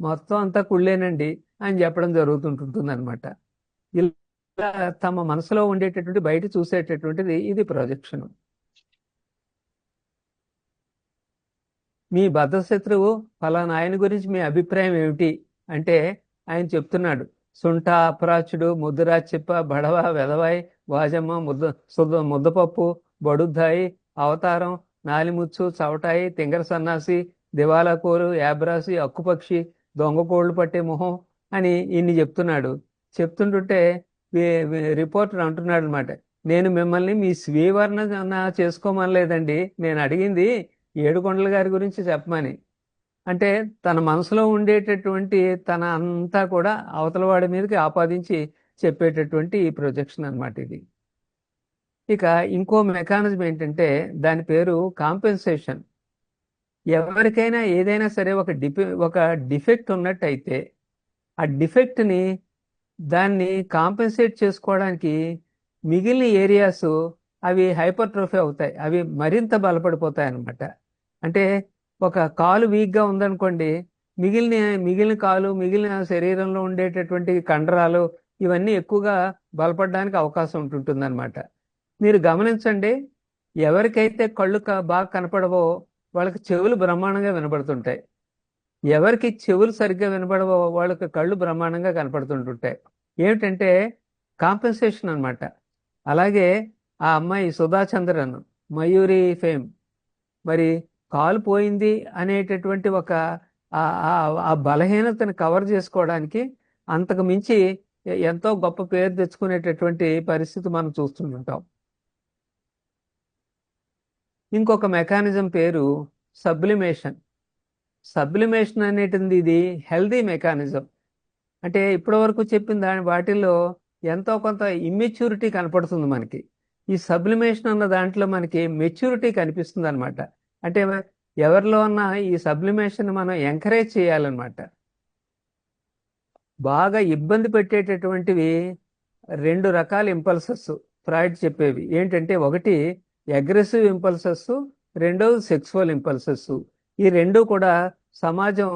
Speaker 1: మొత్తం అంతా కుళ్ళేనండి అని చెప్పడం జరుగుతుంటుంది అనమాట. ఇలా తమ మనసులో ఉండేటటువంటి బయట చూసేటటువంటిది ఇది ప్రొజెక్షన్. మీ బద్ధశత్రువు ఫలానా ఆయన గురించి మీ అభిప్రాయం ఏమిటి అంటే ఆయన చెప్తున్నాడు, సుంఠ, అపరాచుడు, ముద్దురాచిప్ప, బడవ, వెదవాయి, వాజమ్మ, ముద్దపప్పు, బడుద్దాయి, అవతారం, నాలిముచ్చు, చవటాయి, తింగర సన్నాసి, దివాలాకోరు, యాబ్రాసి, అక్కుపక్షి, దొంగ కోళ్లు పట్టే మొహం అని ఇన్ని చెప్తున్నాడు. చెప్తుంటుంటే రిపోర్టర్ అంటున్నాడు అనమాట, నేను మిమ్మల్ని మీ స్వీవర్ణ చేసుకోమనలేదండి, నేను అడిగింది ఏడుకొండల గారి గురించి చెప్పమని. అంటే తన మనసులో ఉండేటటువంటి తన అంతా కూడా అవతల వాడి మీదకి ఆపాదించి చెప్పేటటువంటి ఈ ప్రొజెక్షన్ అనమాట ఇది. ఇక ఇంకో మెకానిజం ఏంటంటే దాని పేరు కాంపెన్సేషన్. ఎవరికైనా ఏదైనా సరే ఒక డిఫెక్ట్ ఉన్నట్టయితే ఆ డిఫెక్ట్ని దాన్ని కాంపెన్సేట్ చేసుకోవడానికి మిగిలిన ఏరియాస్ అవి హైపర్ట్రోఫీ అవుతాయి, అవి మరింత బలపడిపోతాయి అన్నమాట. అంటే ఒక కాలు వీక్గా ఉందనుకోండి, మిగిలిన కాలు, మిగిలిన శరీరంలో ఉండేటటువంటి కండరాలు ఇవన్నీ ఎక్కువగా బలపడడానికి అవకాశం ఉంటుంటుంది అనమాట. మీరు గమనించండి, ఎవరికైతే కళ్ళు బాగా కనపడవో వాళ్ళకి చెవులు బ్రహ్మాండంగా వినపడుతుంటాయి, ఎవరికి చెవులు సరిగ్గా వినపడవో వాళ్ళకి కళ్ళు బ్రహ్మాండంగా కనపడుతుంటుంటాయి. ఏమిటంటే కాంపెన్సేషన్ అనమాట. అలాగే ఆ అమ్మాయి సుధాచంద్రన్, మయూరి ఫేమ్, మరి కాలు పోయింది అనేటటువంటి ఒక ఆ బలహీనతను కవర్ చేసుకోవడానికి అంతకు మించి ఎంతో గొప్ప పేరు తెచ్చుకునేటటువంటి పరిస్థితి మనం చూస్తుంటాం. ఇంకొక మెకానిజం పేరు సబ్లిమేషన్. సబ్లిమేషన్ అనేటిది ఇది హెల్దీ మెకానిజం. అంటే ఇప్పటి వరకు చెప్పిన వాటిల్లో ఎంతో కొంత ఇమ్మెచ్యూరిటీ కనపడుతుంది మనకి. ఈ సబ్లిమేషన్ అన్న దాంట్లో మనకి మెచ్యూరిటీ కనిపిస్తుంది అనమాట. అంటే ఎవరిలో ఉన్న ఈ సబ్లిమేషన్ మనం ఎంకరేజ్ చేయాలన్నమాట. బాగా ఇబ్బంది పెట్టేటటువంటివి 2 రకాల ఇంపల్సెస్ ఫ్రాయిడ్ చెప్పేవి ఏంటంటే, ఒకటి అగ్రెసివ్ ఇంపల్సెస్, రెండోది సెక్సువల్ ఇంపల్సెస్. ఈ రెండు కూడా సమాజం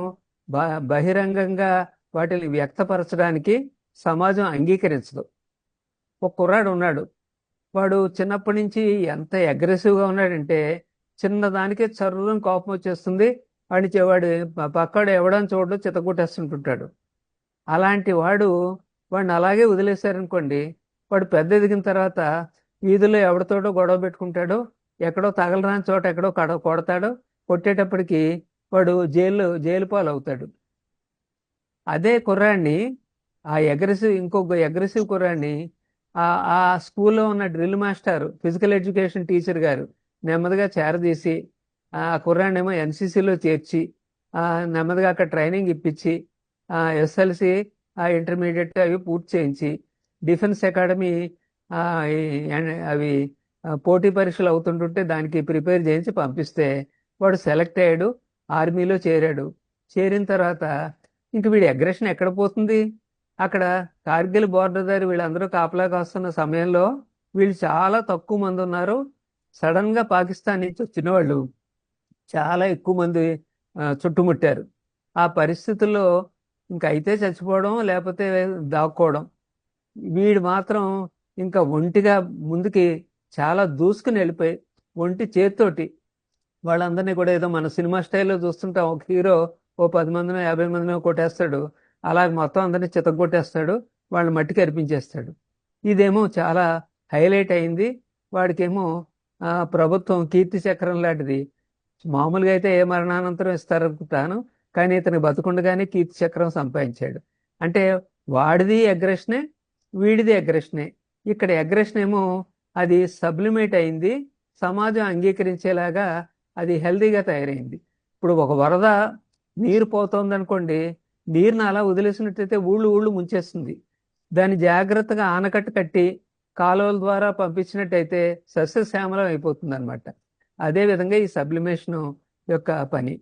Speaker 1: బహిరంగంగా వాటిని వ్యక్తపరచడానికి సమాజం అంగీకరించదు. ఒక కుర్రాడు ఉన్నాడు, వాడు చిన్నప్పటి నుంచి ఎంత అగ్రెసివ్గా ఉన్నాడంటే చిన్నదానికే చర్రం కోపం వచ్చేస్తుంది, వాడు పక్కడు ఎవడని చూడడం చితగొట్టేస్తుంటుంటాడు. అలాంటి వాడిని అలాగే వదిలేశారనుకోండి, వాడు పెద్ద ఎదిగిన తర్వాత వీధిలో ఎవరితోటో గొడవ పెట్టుకుంటాడు, ఎక్కడో తగలరాని చోట ఎక్కడో కొడతాడు, కొట్టేటప్పటికి వాడు జైలు పాలు అవుతాడు. అదే కుర్రాడిని ఇంకొక అగ్రెసివ్ కుర్రాడిని ఆ స్కూల్లో ఉన్న drill master, physical education teacher గారు నెమ్మదిగా చేరదీసి ఆ కుర్రాడినేమో ఎన్సీసీలో చేర్చి నెమ్మదిగా అక్కడ ట్రైనింగ్ ఇప్పించి ఎస్ఎల్సి ఇంటర్మీడియట్ అవి పూర్తి చేయించి డిఫెన్స్ అకాడమీ ఆ, అవి పోటీ పరీక్షలు అవుతుంటుంటే దానికి ప్రిపేర్ చేయించి పంపిస్తే వాడు సెలెక్ట్ అయ్యాడు, ఆర్మీలో చేరాడు. చేరిన తర్వాత ఇంక వీడి అగ్రెషన్ ఎక్కడ పోతుంది? అక్కడ కార్గిల్ బోర్డర్ దగ్గర వీళ్ళందరూ కాపలా కాస్తున్న సమయంలో వీళ్ళు చాలా తక్కువ మంది ఉన్నారు. సడన్ గా పాకిస్తాన్ నుంచి వచ్చిన వాళ్ళు చాలా ఎక్కువ మంది చుట్టుముట్టారు. ఆ పరిస్థితుల్లో ఇంక అయితే చచ్చిపోవడం లేకపోతే దాక్కోవడం. వీడు మాత్రం ఇంకా ఒంటిగా ముందుకి చాలా దూసుకుని వెళ్ళిపోయి ఒంటి చేత్తోటి వాళ్ళందరినీ కూడా ఏదో మన సినిమా స్టైల్లో చూస్తుంటాం, ఒక హీరో ఓ 10 మందినో 50 మందినో కొట్టేస్తాడు, అలాగే మొత్తం అందరినీ చితగొట్టేస్తాడు, వాళ్ళని మట్టికి అర్పించేస్తాడు. ఇదేమో చాలా హైలైట్ అయింది. వాడికేమో ప్రభుత్వం కీర్తి చక్రం లాంటిది, మామూలుగా అయితే ఏ మరణానంతరం ఇస్తారనుకుంటాను, కానీ ఇతను బతుకుండగానే కీర్తి చక్రం సంపాదించాడు. అంటే వాడిది అగ్రెషనే, వీడిది అగ్రెషనే. ఇక్కడ అగ్రెషన్ ఏమో అది సబ్లిమేట్ అయింది, సమాజం అంగీకరించేలాగా అది హెల్తీగా తయారైంది. ఇప్పుడు ఒక వరద నీరు పోతోంది అనుకోండి, నీరుని అలా వదిలేసినట్టయితే ఊళ్ళు ఊళ్ళు ముంచేస్తుంది. దాన్ని జాగ్రత్తగా ఆనకట్ట కట్టి కాలువల ద్వారా పంపించినట్టయితే సస్యశ్యామలం అయిపోతుంది అనమాట. అదేవిధంగా ఈ సబ్లిమేషన్ యొక్క పని.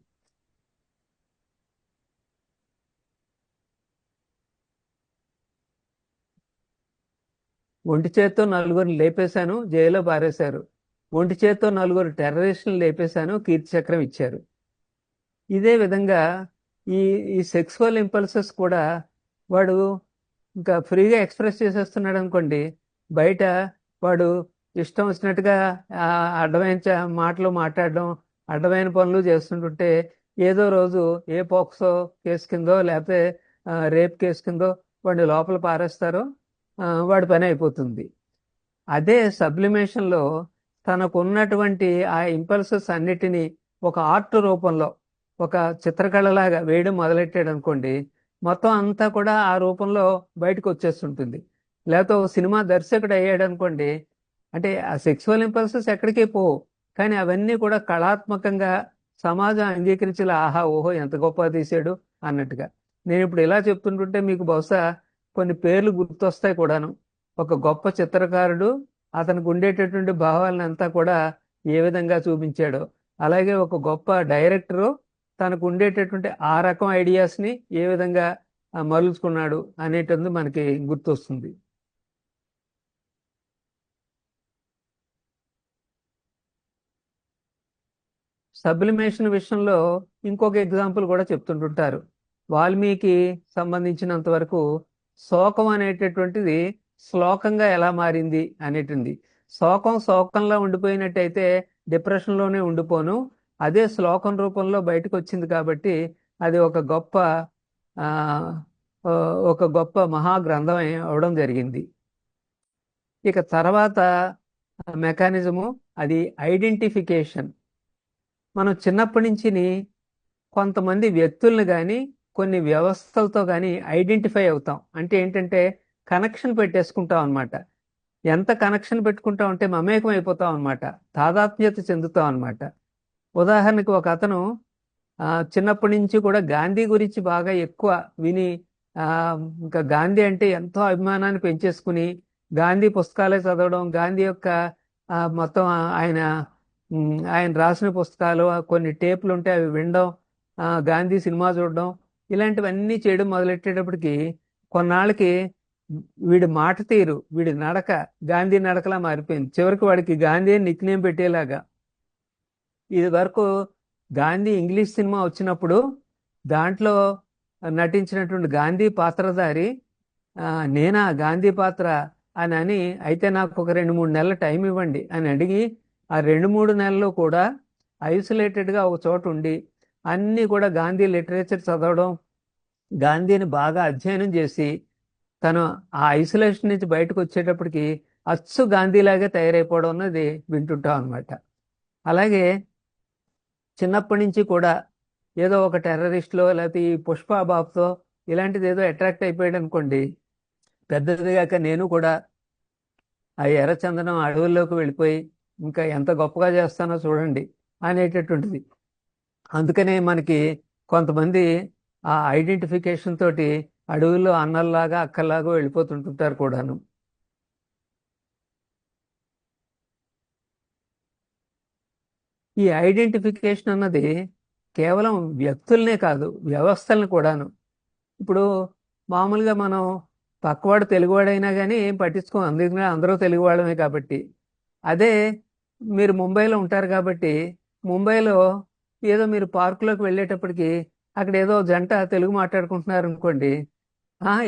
Speaker 1: ఒంటి చేత్తో నలుగురిని లేపేశాను, జైల్లో పారేశారు. ఒంటి చేత్తో నలుగురు టెర్రరిస్టులను లేపేశాను, కీర్తి చక్రం ఇచ్చారు. ఇదే విధంగా ఈ ఈ సెక్సువల్ ఇంపల్సెస్ కూడా వాడు ఇంకా ఫ్రీగా ఎక్స్ప్రెస్ చేసేస్తున్నాడు అనుకోండి. బయట వాడు ఇష్టం వచ్చినట్టుగా అడ్డమైన మాటలు మాట్లాడడం, అడ్డమైన పనులు చేస్తుంటుంటే ఏదో రోజు ఏ పోక్సో కేసు కిందో లేకపోతే రేప్ కేసు కిందో వాడిని లోపల పారేస్తారో వాడి పని అయిపోతుంది. అదే సబ్లిమేషన్లో తనకున్నటువంటి ఆ ఇంపల్సెస్ అన్నిటినీ ఒక ఆర్ట్ రూపంలో ఒక చిత్రకళలాగా వేయడం మొదలెట్టాడు అనుకోండి, మొత్తం అంతా కూడా ఆ రూపంలో బయటకు వచ్చేస్తుంటుంది. లేకపోతే ఒక సినిమా దర్శకుడు అయ్యాడు అనుకోండి, అంటే ఆ సెక్సువల్ ఇంపల్సెస్ ఎక్కడికి పోవు, కానీ అవన్నీ కూడా కళాత్మకంగా సమాజం అంగీకరించేలా ఆహా ఓహో ఎంత గొప్ప తీసాడు అన్నట్టుగా. నేను ఇప్పుడు ఇలా చెప్తుంటుంటే మీకు బహుశా కొన్ని పేర్లు గుర్తొస్తాయి కూడాను. ఒక గొప్ప చిత్రకారుడు అతనికి ఉండేటటువంటి భావాలను అంతా కూడా ఏ విధంగా చూపించాడో, అలాగే ఒక గొప్ప డైరెక్టరు తనకు ఉండేటటువంటి ఆ రకం ఐడియాస్ని ఏ విధంగా మలుచుకున్నాడు అనేటుంది మనకి గుర్తొస్తుంది. సబ్లిమేషన్ విషయంలో ఇంకొక ఎగ్జాంపుల్ కూడా చెప్తుంటుంటారు. వాల్మీకి సంబంధించినంత వరకు శోకం అనేటటువంటిది శ్లోకంగా ఎలా మారింది అనేటుంది. శోకం శోకంలో ఉండిపోయినట్టయితే డిప్రెషన్లోనే ఉండిపోను, అదే శ్లోకం రూపంలో బయటకు వచ్చింది కాబట్టి అది ఆ, ఒక గొప్ప మహాగ్రంథం అవడం జరిగింది. ఇక తర్వాత మెకానిజము అది ఐడెంటిఫికేషన్. మనం చిన్నప్పటి నుంచి కొంతమంది వ్యక్తులను కానీ కొన్ని వ్యవస్థలతో కానీ ఐడెంటిఫై అవుతాం. అంటే ఏంటంటే కనెక్షన్ పెట్టేసుకుంటాం అనమాట. ఎంత కనెక్షన్ పెట్టుకుంటాం అంటే మమేకం అయిపోతాం అనమాట, తాదాత్మ్యత చెందుతాం అనమాట. ఉదాహరణకు ఒక అతను చిన్నప్పటి నుంచి కూడా గాంధీ గురించి బాగా ఎక్కువ విని ఆ, ఇంకా గాంధీ అంటే ఎంతో అభిమానాన్ని పెంచేసుకుని గాంధీ పుస్తకాలే చదవడం, గాంధీ యొక్క మొత్తం ఆయన రాసిన పుస్తకాలు కొన్ని టేపులు ఉంటే అవి వినడం, గాంధీ సినిమా చూడడం, ఇలాంటివన్నీ చేయడం మొదలెట్టేటప్పటికి కొన్నాళ్ళకి వీడి మాట తీరు, వీడి నడక గాంధీ నడకలా మారిపోయింది. చివరికి వాడికి గాంధీ నిక్ నేమ్ పెట్టేలాగా. ఇది వరకు గాంధీ ఇంగ్లీష్ సినిమా వచ్చినప్పుడు దాంట్లో నటించినటువంటి గాంధీ పాత్రధారి నేనా గాంధీ పాత్ర అని అయితే నాకు ఒక 2-3 నెలల టైం ఇవ్వండి అని అడిగి ఆ 2-3 నెలలు కూడా ఐసోలేటెడ్గా ఒక చోట ఉండి అన్నీ కూడా గాంధీ లిటరేచర్ చదవడం, గాంధీని బాగా అధ్యయనం చేసి తను ఆ ఐసోలేషన్ నుంచి బయటకు వచ్చేటప్పటికి అచ్చు గాంధీలాగే తయారైపోవడం అన్నది వింటుంటాం అనమాట. అలాగే చిన్నప్పటి నుంచి కూడా ఏదో ఒక టెర్రరిస్ట్లో లేకపోతే ఈ పుష్పబాబుతో ఇలాంటిది ఏదో అట్రాక్ట్ అయిపోయాడు అనుకోండి, పెద్దదిగాక నేను కూడా ఆ ఎర్రచందనం అడవుల్లోకి వెళ్ళిపోయి ఇంకా ఎంత గొప్పగా చేస్తానో చూడండి అనేటటువంటిది. అందుకనే మనకి కొంతమంది ఆ ఐడెంటిఫికేషన్ తోటి అడవుల్లో అన్నల్లాగా అక్కల్లాగా వెళ్ళిపోతుంటుంటారు కూడాను. ఈ ఐడెంటిఫికేషన్ అన్నది కేవలం వ్యక్తుల్నే కాదు, వ్యవస్థల్ని కూడాను. ఇప్పుడు మామూలుగా మనం పక్కవాడు తెలుగువాడైనా కానీ ఏం పట్టించుకోం, అందుకనే అందరూ తెలుగువాడమే కాబట్టి. అదే మీరు ముంబైలో ఉంటారు కాబట్టి ముంబైలో ఏదో మీరు పార్కులోకి వెళ్ళేటప్పటికి అక్కడ ఏదో జంట తెలుగు మాట్లాడుకుంటున్నారు అనుకోండి,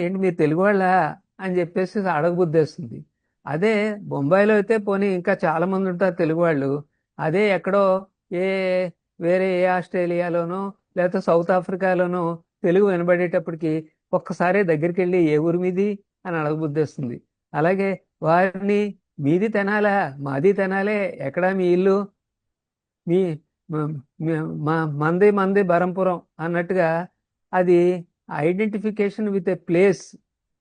Speaker 1: ఏంటి మీరు తెలుగు వాళ్ళా అని చెప్పేసి అడగబుద్దేస్తుంది. అదే బొంబాయిలో అయితే పోనీ ఇంకా చాలా మంది ఉంటారు తెలుగు వాళ్ళు. అదే ఎక్కడో ఏ వేరే ఏ ఆస్ట్రేలియాలోనో లేకపోతే సౌత్ ఆఫ్రికాలోనో తెలుగు వినబడేటప్పటికి ఒక్కసారి దగ్గరికి వెళ్ళి ఏ ఊరి మీది అని అడగబుద్దేస్తుంది. అలాగే వారిని మీది తెనాలా, మాది తెనాలే, ఎక్కడా మీ ఇల్లు, మీ మ- మంది మంది బరంపురం అన్నట్టుగా అది ఐడెంటిఫికేషన్ విత్ ఏ ప్లేస్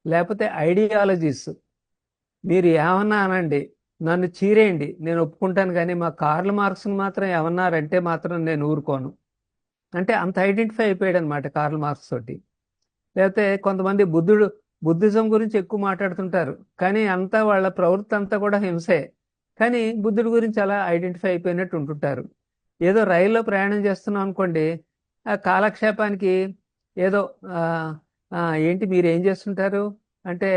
Speaker 1: లేకపోతే ఐడియాలజీస్. మీరు ఏమన్నా అనండి, నన్ను చీరేయండి, నేను ఒప్పుకుంటాను, కానీ మా కార్ల్ మార్క్స్ని మాత్రం ఏమన్నారంటే మాత్రం నేను ఊరుకోను. అంటే అంత ఐడెంటిఫై అయిపోయాడు అనమాట కార్ల్ మార్క్స్ తోటి. లేకపోతే కొంతమంది బుద్ధిజం గురించి ఎక్కువ మాట్లాడుతుంటారు, కానీ అంతా వాళ్ళ ప్రవృత్తి అంతా కూడా హింసే, కానీ బుద్ధుడి గురించి అలా ఐడెంటిఫై అయిపోయినట్టు ఉంటుంటారు. ఏదో రైల్లో ప్రయాణం చేస్తున్నాం అనుకోండి, ఆ కాలక్షేపానికి ఏదో ఆ, ఏంటి మీరు ఏం చేస్తుంటారు అంటే,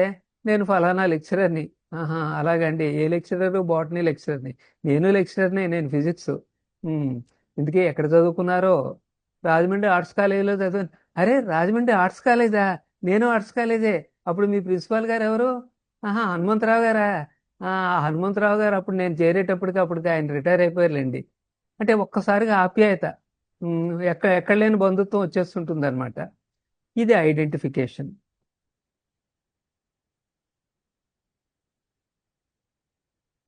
Speaker 1: నేను ఫలానా లెక్చరర్ని. ఆహా, అలాగండి, ఏ లెక్చరరు? బాటనీ లెక్చరర్ని. నేను లెక్చరర్ని, నేను ఫిజిక్స్. ఇందుకే ఎక్కడ చదువుకున్నారో? రాజమండ్రి ఆర్ట్స్ కాలేజీలో చదువు. అరే, రాజమండ్రి ఆర్ట్స్ కాలేజా? నేను ఆర్ట్స్ కాలేజే. అప్పుడు మీ ప్రిన్సిపాల్ గారు ఎవరు? ఆహా, హనుమంతరావు గారా? హనుమంతరావు గారు అప్పుడు నేను చేరేటప్పటికి అప్పటికి ఆయన రిటైర్ అయిపోయారులేండి. అంటే ఒక్కసారిగా ఆప్యాయత, ఎక్కడ లేని బంధుత్వం వచ్చేస్తుంటుంది అనమాట. ఇది ఐడెంటిఫికేషన్.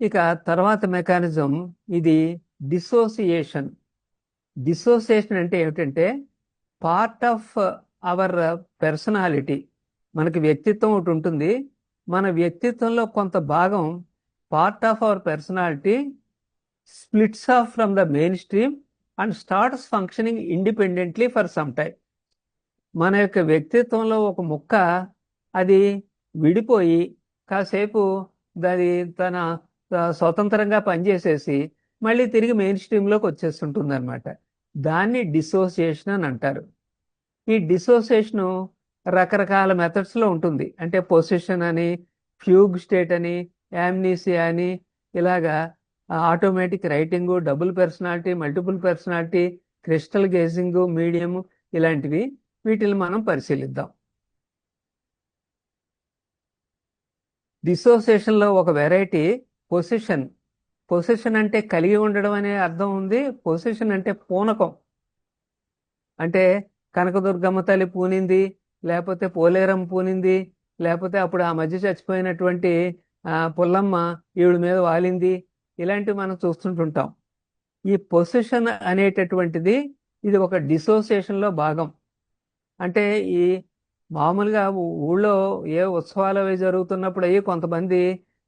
Speaker 1: ఇక తర్వాత మెకానిజం ఇది డిసోసియేషన్. డిసోసియేషన్ అంటే ఏమిటంటే, పార్ట్ ఆఫ్ అవర్ పర్సనాలిటీ, మనకి వ్యక్తిత్వం ఒకటి ఉంటుంది. మన వ్యక్తిత్వంలో కొంత భాగం, part of our personality splits of from the main stream and starts functioning independently for some time. మన యొక్క వ్యక్తిత్వంలో ఒక ముక్క అది విడిపోయి కాసేపు దాని తన స్వతంత్రంగా పనిచేసేసి మళ్ళీ తిరిగి మెయిన్ స్ట్రీమ్లోకి వచ్చేస్తుంటుంది అనమాట. దాన్ని డిసోసియేషన్ అని అంటారు. ఈ డిసోసియేషను రకరకాల మెథడ్స్లో ఉంటుంది. అంటే పొసిషన్ అని, ఫ్యూగ్ స్టేట్ అని, యామ్నీసియా అని, ఇలాగా automatic writing, double personality, multiple personality, crystal gauging, medium, ఇలాంటివి. వీటిని మనం పరిశీలిద్దాం. డిసోసియేషన్లో ఒక వెరైటీ పొసిషన్. పొసిషన్ అంటే కలిగి ఉండడం అనే అర్థం ఉంది. పొసిషన్ అంటే పూనకం. అంటే కనకదుర్గమ్మ తల్లి పూనింది, లేకపోతే పోలేరమ్మ పూనింది, లేకపోతే అప్పుడు ఆ మధ్య చచ్చిపోయినటువంటి పుల్లమ్మ ఈవిడ మీద వాలింది, ఇలాంటివి మనం చూస్తుంటుంటాం. ఈ పొసిషన్ అనేటటువంటిది ఇది ఒక డిసోసియేషన్లో భాగం. అంటే ఈ మామూలుగా ఊళ్ళో ఏ ఉత్సవాలు అవి జరుగుతున్నప్పుడు అయ్యి కొంతమంది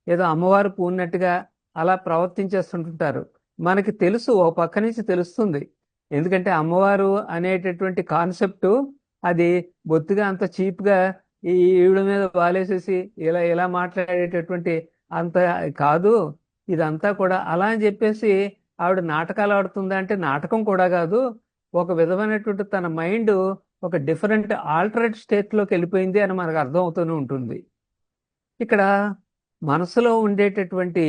Speaker 1: ఏదో అమ్మవారు పూన్నట్టుగా అలా ప్రవర్తించేస్తుంటుంటారు. మనకి తెలుసు, ఓ పక్క నుంచి తెలుస్తుంది. ఎందుకంటే అమ్మవారు అనేటటువంటి కాన్సెప్టు అది బొత్తిగా అంత చీప్గా ఈ ఈవిడ మీద వాలేసేసి ఇలా ఇలా మాట్లాడేటటువంటి అంత కాదు. ఇదంతా కూడా అలా అని చెప్పేసి ఆవిడ నాటకాలు ఆడుతుందా అంటే నాటకం కూడా కాదు. ఒక విధమైనటువంటి తన మైండ్ ఒక డిఫరెంట్ ఆల్టరేట్ స్టేట్లోకి వెళ్ళిపోయింది అని మనకు అర్థం అవుతూనే ఉంటుంది. ఇక్కడ మనసులో ఉండేటటువంటి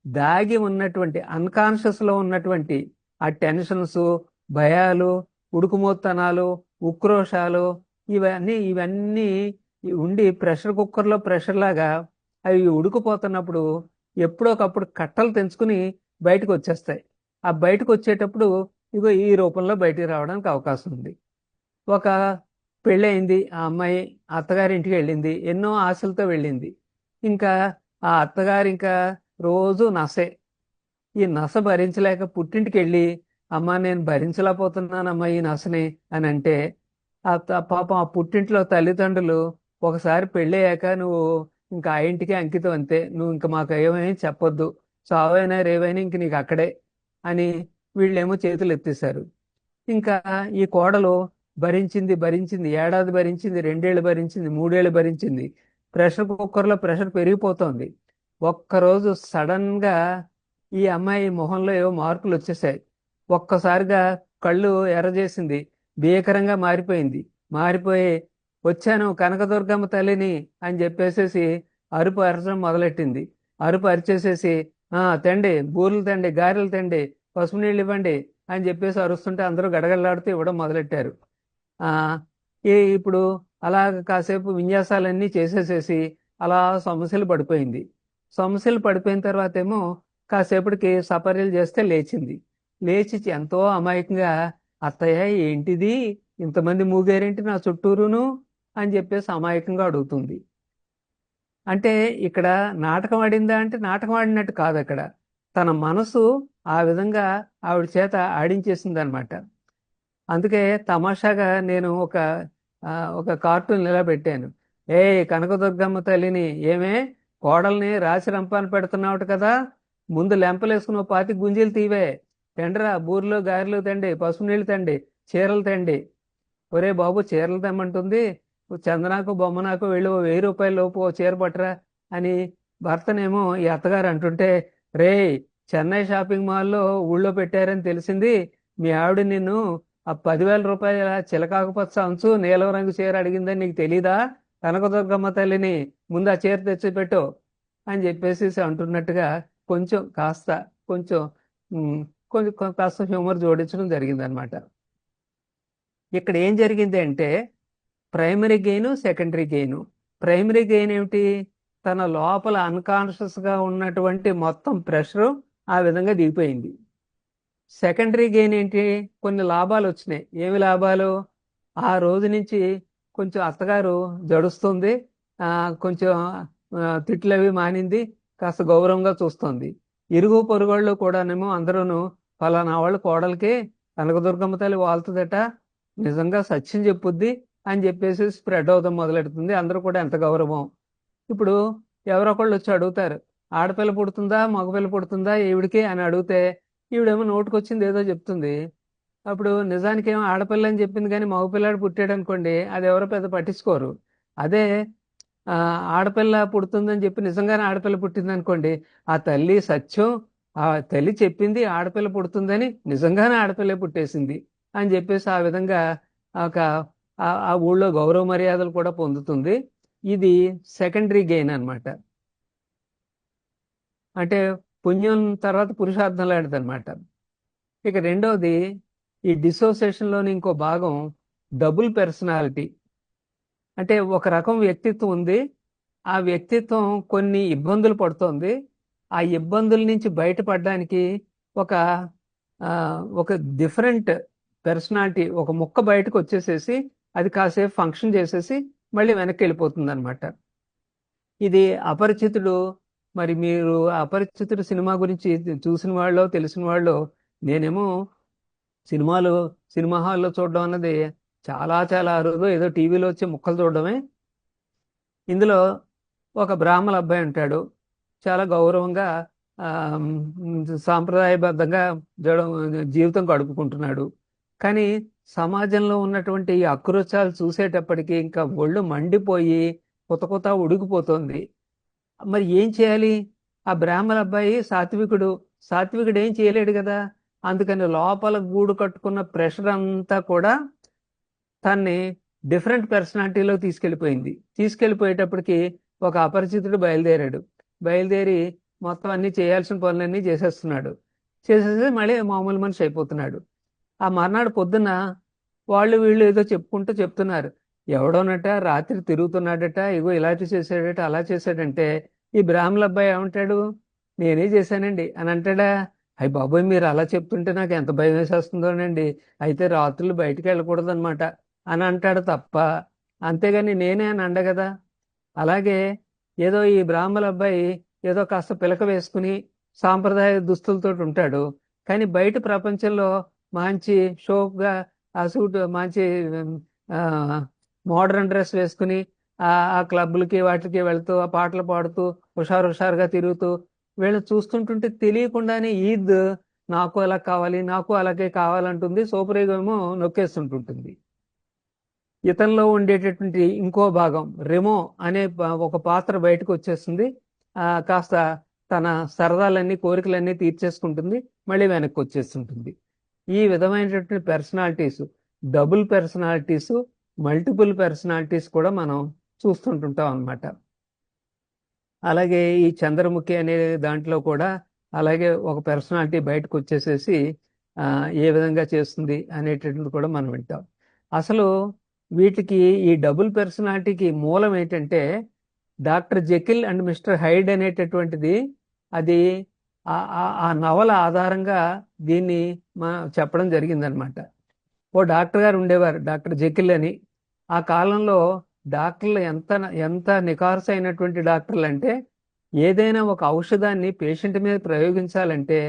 Speaker 1: దాగి ఉన్నటువంటి అన్కాన్షియస్లో ఉన్నటువంటి ఆ టెన్షన్స్, భయాలు, ఉడుకుమోత్తనాలు, ఉక్రోషాలు, ఇవన్నీ ఉండి ప్రెషర్ కుక్కర్లో ప్రెషర్ లాగా అవి ఉడికిపోతున్నప్పుడు ఎప్పుడోకప్పుడు కట్టలు తెంచుకుని బయటకు వచ్చేస్తాయి. ఆ బయటకు వచ్చేటప్పుడు ఇగో ఈ రూపంలో బయటికి రావడానికి అవకాశం ఉంది. ఒక పెళ్ళయింది, ఆ అమ్మాయి అత్తగారి ఇంటికి వెళ్ళింది, ఎన్నో ఆశలతో వెళ్ళింది. ఇంకా ఆ అత్తగారు ఇంకా రోజు నసే. ఈ నస భరించలేక పుట్టింటికి వెళ్ళి, అమ్మ నేను భరించలేకపోతున్నానమ్మా ఈ నసని అని అంటే, పాపం ఆ పుట్టింట్లో తల్లిదండ్రులు ఒకసారి పెళ్ళయ్యాక నువ్వు ఇంకా ఆ ఇంటికి అంకితం, అంతే, నువ్వు ఇంకా మాకు ఏమైనా చెప్పొద్దు, చావైనా రేవైనా ఇంక నీకు అక్కడే అని వీళ్ళేమో చేతులు ఎత్తేశారు. ఇంకా ఈ కోడలు భరించింది భరించింది, ఏడాది భరించింది, 2 ఏళ్ళు భరించింది, 3 ఏళ్ళు భరించింది. ప్రెషర్ కుక్కర్లో ప్రెషర్ పెరిగిపోతుంది. ఒక్కరోజు సడన్ గా ఈ అమ్మాయి మొహంలో ఏవో మార్పులు వచ్చేసాయి. ఒక్కసారిగా కళ్ళు ఎర్రజేసింది, భీకరంగా మారిపోయింది. మారిపోయి వచ్చాను కనకదుర్గమ్మ తల్లిని అని చెప్పేసేసి అరుపు అరచడం మొదలెట్టింది. అరుపు అరిచేసేసి తండి, బూరెలు తండి, గారెలు తండి, పసుపు నీళ్ళు ఇవ్వండి అని చెప్పేసి అరుస్తుంటే అందరూ గడగడలాడుతూ ఇవ్వడం మొదలెట్టారు. ఆ ఇప్పుడు అలా కాసేపు విన్యాసాలన్నీ చేసేసేసి అలా సమస్యలు పడిపోయింది. సమస్యలు పడిపోయిన తర్వాత ఏమో కాసేపటికి సపర్యలు చేస్తే లేచింది. లేచి ఎంతో అమాయకంగా, అత్తయ్య ఏంటిది, ఇంతమంది మూగారేంటి నా చుట్టూరును అని చెప్పేసి అమాయకంగా అడుగుతుంది. అంటే ఇక్కడ నాటకం ఆడిందా అంటే నాటకం ఆడినట్టు కాదు. అక్కడ తన మనసు ఆ విధంగా ఆవిడ చేత ఆడించేసింది అనమాట. అందుకే తమాషాగా నేను ఒక కార్టూన్ ఇలా పెట్టాను. కనకదుర్గమ్మ తల్లిని, ఏమే కోడల్ని రాసి రంపాన పెడుతున్నావుట కదా, ముందు లెంపలేసుకుని 25 గుంజీలు తీవే, తెండరా, బూరెలు గారెలు తండి, పసుపు నీళ్ళు తండి, చీరలు తండి. ఒరే బాబు, చీరలు తెమ్మంటుంది, చందనాకు బొమ్మనాకు వెళ్ళి 1000 రూపాయల లోపు చీర పట్టరా అని భర్తనేమో ఈ అత్తగారు అంటుంటే, రే చెన్నై షాపింగ్ మాల్లో ఊళ్ళో పెట్టారని తెలిసింది, మీ ఆవిడ నిన్ను ఆ 10,000 రూపాయల చిలకాకుపచ్చ అంచు నీలం రంగు చీర అడిగిందని నీకు తెలీదా, కనకదుర్గమ్మ తల్లిని ముందు ఆ చీర తెచ్చిపెట్టు అని చెప్పేసి అంటున్నట్టుగా కొంచెం కొంచెం కొంచెం కాస్త హ్యూమర్ జోడించడం జరిగింది అనమాట. ఇక్కడ ఏం జరిగింది అంటే primary gain, secondary gain. Primary gain ఏమిటి, తన లోపల అన్కాన్షియస్గా ఉన్నటువంటి మొత్తం ప్రెషరు ఆ విధంగా దిగిపోయింది. సెకండరీ గెయిన్ ఏంటి, కొన్ని లాభాలు వచ్చినాయి. ఏమి లాభాలు, ఆ రోజు నుంచి కొంచెం అత్తగారు జడుస్తుంది, కొంచెం తిట్లు అవి మానింది, కాస్త గౌరవంగా చూస్తుంది. ఇరుగు పొరుగోళ్ళు కూడానేమో అందరూను ఫలానా వాళ్ళు కోడలికి కనకదుర్గమ్మ తల్లి వాళ్తుందట, నిజంగా సత్యం చెప్పుద్ది అని చెప్పేసి స్ప్రెడ్ అవుతాం మొదలెడుతుంది. అందరూ కూడా ఎంత గౌరవం. ఇప్పుడు ఎవరొకళ్ళు వచ్చి అడుగుతారు, ఆడపిల్ల పుడుతుందా మగపిల్ల పుడుతుందా ఈవిడికి అని అడిగితే ఈవిడేమో నోటుకొచ్చింది ఏదో చెప్తుంది. అప్పుడు నిజానికి ఏమో ఆడపిల్ల అని చెప్పింది, కానీ మగపిల్లాడు పుట్టాడు అనుకోండి, అది ఎవరో పెద్ద పట్టించుకోరు. అదే ఆడపిల్ల పుడుతుందని చెప్పి నిజంగానే ఆడపిల్ల పుట్టింది అనుకోండి, ఆ తల్లి సత్యం, ఆ తల్లి చెప్పింది ఆడపిల్ల పుడుతుందని, నిజంగానే ఆడపిల్ల పుట్టేసింది అని చెప్పేసి ఆ విధంగా ఒక ఆ ఊళ్ళో గౌరవ మర్యాదలు కూడా పొందుతుంది. ఇది సెకండరీ గెయిన్ అన్నమాట. అంటే పుణ్యం తర్వాత పురుషార్థం లాంటిది అనమాట. ఇక రెండవది, ఈ డిసోసియేషన్లోని ఇంకో భాగం డబుల్ పర్సనాలిటీ. అంటే ఒక రకం వ్యక్తిత్వం ఉంది, ఆ వ్యక్తిత్వం కొన్ని ఇబ్బందులు పడుతోంది. ఆ ఇబ్బందుల నుంచి బయటపడడానికి ఒక ఒక డిఫరెంట్ పర్సనాలిటీ, ఒక ముక్క బయటకు వచ్చేసేసి అది కాసేపు ఫంక్షన్ చేసేసి మళ్ళీ వెనక్కి వెళ్ళిపోతుంది అనమాట. ఇది అపరిచితుడు. మరి మీరు అపరిచితుడు సినిమా గురించి చూసిన వాళ్ళు, తెలిసిన వాళ్ళు, నేనేమో సినిమా హాల్లో చూడడం అన్నది చాలా చాలా అరుదు, ఏదో టీవీలో వచ్చే ముక్కలు చూడడమే. ఇందులో ఒక బ్రాహ్మణ అబ్బాయి ఉంటాడు, చాలా గౌరవంగా సాంప్రదాయబద్ధంగా జీవితం గడుపుకుంటున్నాడు. కానీ సమాజంలో ఉన్నటువంటి ఈ అకృత్యాలు చూసేటప్పటికి ఇంకా ఒళ్ళు మండిపోయి కొత్త ఉడికిపోతుంది. మరి ఏం చేయాలి, ఆ బ్రాహ్మణ అబ్బాయి సాత్వికుడు ఏం చేయలేడు కదా. అందుకని లోపల గూడు కట్టుకున్న ప్రెషర్ అంతా కూడా తన్ని డిఫరెంట్ పర్సనాలిటీలో తీసుకెళ్ళిపోయేటప్పటికి ఒక అపరిచితుడు బయలుదేరి మొత్తం అన్ని చేయాల్సిన పనులన్నీ చేసేసి మళ్ళీ మామూలు మనిషి అయిపోతున్నాడు. ఆ మర్నాడు పొద్దున్న వీళ్ళు ఏదో చెప్తున్నారు, ఎవడోనట రాత్రి తిరుగుతున్నాడట, ఇగో ఇలా చేసాడట, అలా చేశాడంటే ఈ బ్రాహ్మణ అబ్బాయి ఏమంటాడు, నేనే చేశానండి అని అంటాడా. అయ్యి బాబోయ్, మీరు అలా చెప్తుంటే నాకు ఎంత భయం వేసేస్తుందోనండి, అయితే రాత్రులు బయటికి వెళ్ళకూడదు అనమాట అని అంటాడు తప్ప, అంతేగాని నేనే అని అండ కదా. అలాగే ఏదో ఈ బ్రాహ్మణ అబ్బాయి ఏదో కాస్త పిలక వేసుకుని సాంప్రదాయ దుస్తులతో ఉంటాడు, కానీ బయట ప్రపంచంలో మంచి షోక్గా ఆ సూట్ మంచి మోడర్న్ డ్రెస్ వేసుకుని ఆ క్లబ్లకి వాటికి వెళ్తూ ఆ పాటలు పాడుతూ హుషారుగా తిరుగుతూ వీళ్ళని చూస్తుంటుంటే తెలియకుండానే ఈద్ నాకు అలా కావాలి, నాకు అలాగే కావాలంటుంది, సోపరేగేమో నొక్కేస్తుంటుంటుంది. ఇతనిలో ఉండేటటువంటి ఇంకో భాగం రెమో అనే ఒక పాత్ర బయటకు వచ్చేస్తుంది. కాస్త తన సరదాలన్నీ కోరికలన్నీ తీర్చేసుకుంటుంది, మళ్ళీ వెనక్కి వచ్చేస్తుంటుంది. ఈ విధమైనటువంటి personalities, double personalities, multiple personalities కూడా మనం చూస్తుంటుంటాం అన్నమాట. అలాగే ఈ చంద్రముఖి అనే దాంట్లో కూడా అలాగే ఒక పర్సనాలిటీ బయటకు వచ్చేసేసి ఏ విధంగా చేస్తుంది అనేటటువంటిది కూడా మనం వింటాం. అసలు వీటికి ఈ డబుల్ పర్సనాలిటీకి మూలం ఏంటంటే డాక్టర్ జెకిల్ అండ్ మిస్టర్ హైడ్ అనేటటువంటిది అది ఆ నవల ఆధారంగా దీన్ని చెప్పడం జరిగిందనమాట. ఓ డాక్టర్ గారు ఉండేవారు, డాక్టర్ జెకిల్ అని. ఆ కాలంలో డాక్టర్లు ఎంత ఎంత నికార్సు అయినటువంటి డాక్టర్లు అంటే ఏదైనా ఒక ఔషధాన్ని పేషెంట్ మీద ప్రయోగించాలంటే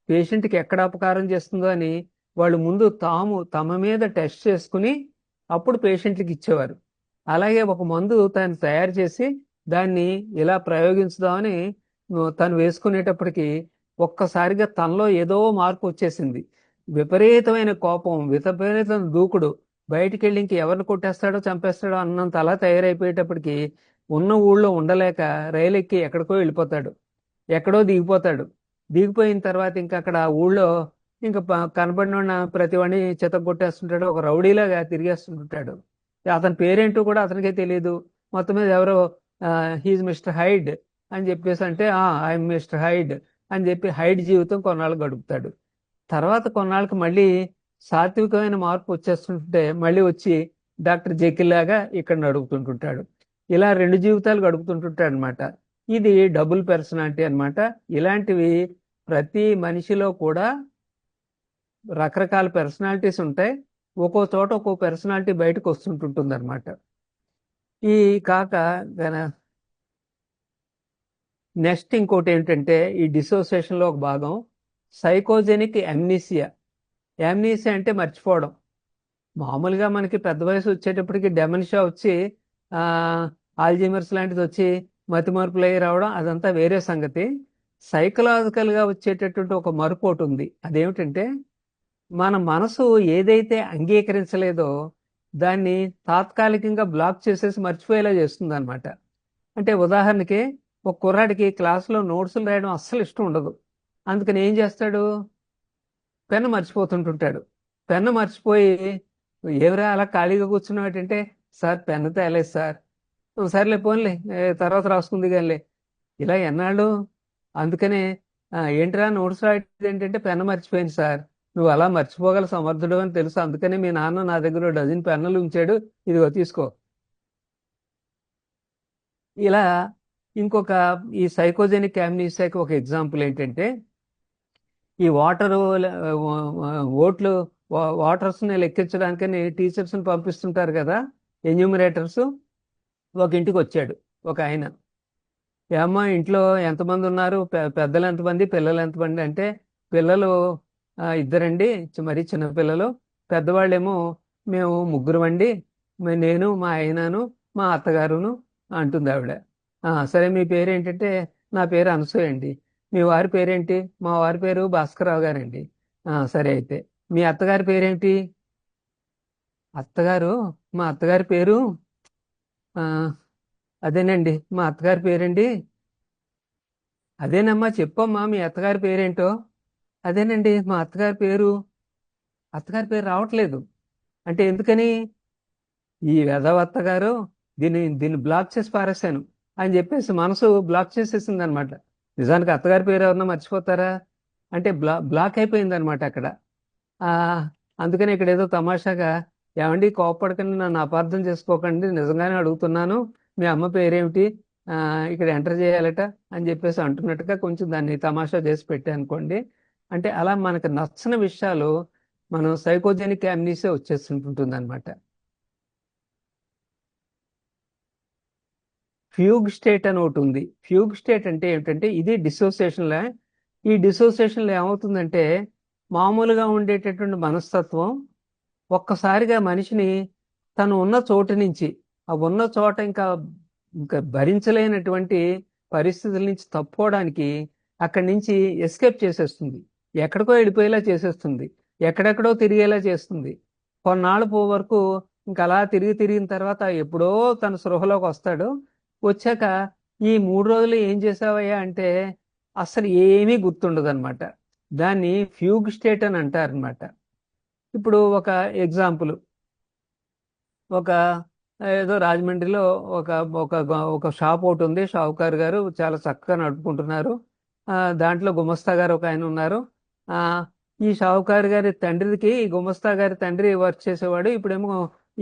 Speaker 1: పేషెంట్కి ఎక్కడ అపకారం చేస్తుందో అని వాళ్ళు ముందు తమ మీద టెస్ట్ చేసుకుని అప్పుడు పేషెంట్కి ఇచ్చేవారు. అలాగే ఒక మందు తను తయారు చేసి దాన్ని ఇలా ప్రయోగించుదామని తను వేసుకునేటప్పటికి ఒక్కసారిగా తనలో ఏదో మార్పు వచ్చేసింది. విపరీతమైన కోపం, విపరీతమైన దూకుడు, బయటికి వెళ్ళి ఇంక ఎవరిని కొట్టేస్తాడో చంపేస్తాడో అన్నంత అలా తయారైపోయేటప్పటికి ఉన్న ఊళ్ళో ఉండలేక రైలు ఎక్కి ఎక్కడికో వెళ్ళిపోతాడు, ఎక్కడో దిగిపోతాడు. దిగిపోయిన తర్వాత ఇంకా అక్కడ ఊళ్ళో ఇంకా కనబడిన ప్రతి వాడిని కొట్టేస్తుంటాడు, ఒక రౌడీలాగా తిరిగేస్తుంటాడు. అతని పేరేంటో కూడా అతనికే తెలియదు. మొత్తం మీద ఎవరో హీజ్ మిస్టర్ హైడ్ అని చెప్పేసి అంటే ఐఎమ్ మిస్టర్ హైడ్ అని చెప్పి హైడ్ జీవితం కొన్నాళ్ళు గడుపుతాడు. తర్వాత కొన్నాళ్ళకి మళ్ళీ సాత్వికమైన మార్పు వచ్చేస్తుంటే మళ్ళీ వచ్చి డాక్టర్ జెకిల్ లాగా ఇక్కడ నడుపుతుంటుంటాడు. ఇలా 2 జీవితాలు గడుపుతుంటుంటాడు అనమాట. ఇది డబుల్ పర్సనాలిటీ అనమాట. ఇలాంటివి ప్రతి మనిషిలో కూడా రకరకాల పర్సనాలిటీస్ ఉంటాయి. ఒక్కో చోట ఒక్కో పర్సనాలిటీ బయటకు వస్తుంటుంటుంది అనమాట. ఈ కాక నెక్స్ట్ ఇంకోటి ఏంటంటే ఈ డిసోసియేషన్లో ఒక భాగం సైకోజెనిక్ అమ్నీసియా. యామ్నీసియా అంటే మర్చిపోవడం. మామూలుగా మనకి పెద్ద వయసు వచ్చేటప్పటికి డెమెన్షియా వచ్చి ఆల్జీమర్స్ లాంటిది వచ్చి మతిమరుపులు అయ్యి రావడం అదంతా వేరే సంగతి. సైకలాజికల్గా వచ్చేటటువంటి ఒక మరుపు ఒకటి ఉంది. అదేమిటంటే మన మనసు ఏదైతే అంగీకరించలేదో దాన్ని తాత్కాలికంగా బ్లాక్ చేసేసి మర్చిపోయేలా చేస్తుంది అనమాట. అంటే ఉదాహరణకి ఒక కుర్రాడికి క్లాసులో నోట్సులు రాయడం అస్సలు ఇష్టం ఉండదు. అందుకని ఏం చేస్తాడు, పెన్ను మర్చిపోతుంటుంటాడు. పెన్ను మర్చిపోయి ఎవరా అలా ఖాళీగా కూర్చున్నాడంటే సార్ పెన్ను తేలేదు సార్, సర్లే పోన్లే తర్వాత రాసుకుంది కానీ ఇలా ఎన్నాళ్ళు. అందుకనే ఏంట్రా నోట్స్ రాయటం ఏంటంటే పెన్ను మర్చిపోయింది సార్. నువ్వు అలా మర్చిపోగల సమర్థుడు అని తెలుసు, అందుకనే మీ నాన్న నా దగ్గర డజన్ పెన్నులు ఉంచాడు, ఇదిగో తీసుకో. ఇలా ఇంకొక ఈ సైకోజెనిక్ అమ్నీసియాకి ఒక ఎగ్జాంపుల్ ఏంటంటే ఈ వాటర్స్ని లెక్కించడానికని టీచర్స్ని పంపిస్తుంటారు కదా, ఎన్యూమరేటర్స్. ఒక ఇంటికి వచ్చాడు ఒక ఆయన. ఏమ్మా ఇంట్లో ఎంతమంది ఉన్నారు, పెద్దలు ఎంతమంది, పిల్లలు ఎంతమంది అంటే పిల్లలు 2 మరి చిన్నపిల్లలు, పెద్దవాళ్ళేమో మేము 3 అండి, నేను మా ఆయనను మా అత్తగారును అంటుంది ఆవిడ. సరే మీ పేరు ఏంటంటే నా పేరు అనసూయ అండి. మీ వారి పేరేంటి, మా వారి పేరు భాస్కరరావు గారండి. సరే అయితే మీ అత్తగారి పేరేంటి, అత్తగారు మా అత్తగారి పేరు అదేనండి మా అత్తగారి పేరండి. అదేనమ్మా చెప్పమ్మా మీ అత్తగారి పేరేంటో. అదేనండి మా అత్తగారి పేరు. అత్తగారి పేరు రావట్లేదు అంటే ఎందుకని, ఈ అత్తగారు దీన్ని బ్లాక్ చేసి పారేశాను అని చెప్పేసి మనసు బ్లాక్ చేసేసింది అనమాట. నిజానికి అత్తగారి పేరు ఎవరన్నా మర్చిపోతారా అంటే బ్లాక్ అయిపోయింది అనమాట అక్కడ. అందుకని ఇక్కడ ఏదో తమాషాగా ఏమండి కోప్పడకండి, నన్ను అపార్థం చేసుకోకండి, నిజంగానే అడుగుతున్నాను మీ అమ్మ పేరేమిటి ఇక్కడ ఎంటర్ చేయాలట అని చెప్పేసి అంటున్నట్టుగా కొంచెం దాన్ని తమాషా చేసి పెట్టా అనుకోండి. అంటే అలా మనకు నచ్చని విషయాలు మనం సైకోజెనిక్ అమ్నీసియా వచ్చేస్తుంటుంది అనమాట. ఫ్యూగ్ స్టేట్ అని ఒకటి ఉంది. ఫ్యూగ్ స్టేట్ అంటే ఏమిటంటే ఇది డిసోసియేషన్లో. ఈ డిసోసియేషన్లో ఏమవుతుందంటే మామూలుగా ఉండేటటువంటి మనస్తత్వం ఒక్కసారిగా మనిషిని తను ఉన్న చోటు నుంచి ఉన్న చోట ఇంకా భరించలేనటువంటి పరిస్థితుల నుంచి తప్పుకోవడానికి అక్కడి నుంచి ఎస్కేప్ చేసేస్తుంది, ఎక్కడికో వెళ్ళిపోయేలా చేసేస్తుంది, ఎక్కడెక్కడో తిరిగేలా చేస్తుంది. కొన్నాళ్ళు వరకు ఇంకా అలా తిరిగిన తర్వాత ఎప్పుడో తన స్పృహలోకి వస్తాడు. వచ్చాక ఈ 3 రోజులు ఏం చేసావయ్యా అంటే అసలు ఏమీ గుర్తుండదు అనమాట. దాన్ని ఫ్యూగ్ స్టేట్ అని అంటారనమాట. ఇప్పుడు ఒక ఎగ్జాంపుల్, ఒక ఏదో రాజమండ్రిలో ఒక ఒక ఒక షాప్ ఒకటి ఉంది. షావుకారు గారు చాలా చక్కగా నడుపుకుంటున్నారు. దాంట్లో గుమస్తా గారు ఒక ఆయన ఉన్నారు. ఆ, ఈ షావుకారు గారి తండ్రికి, ఈ గుమస్తా గారి తండ్రి వర్క్ చేసేవాడు. ఇప్పుడేమో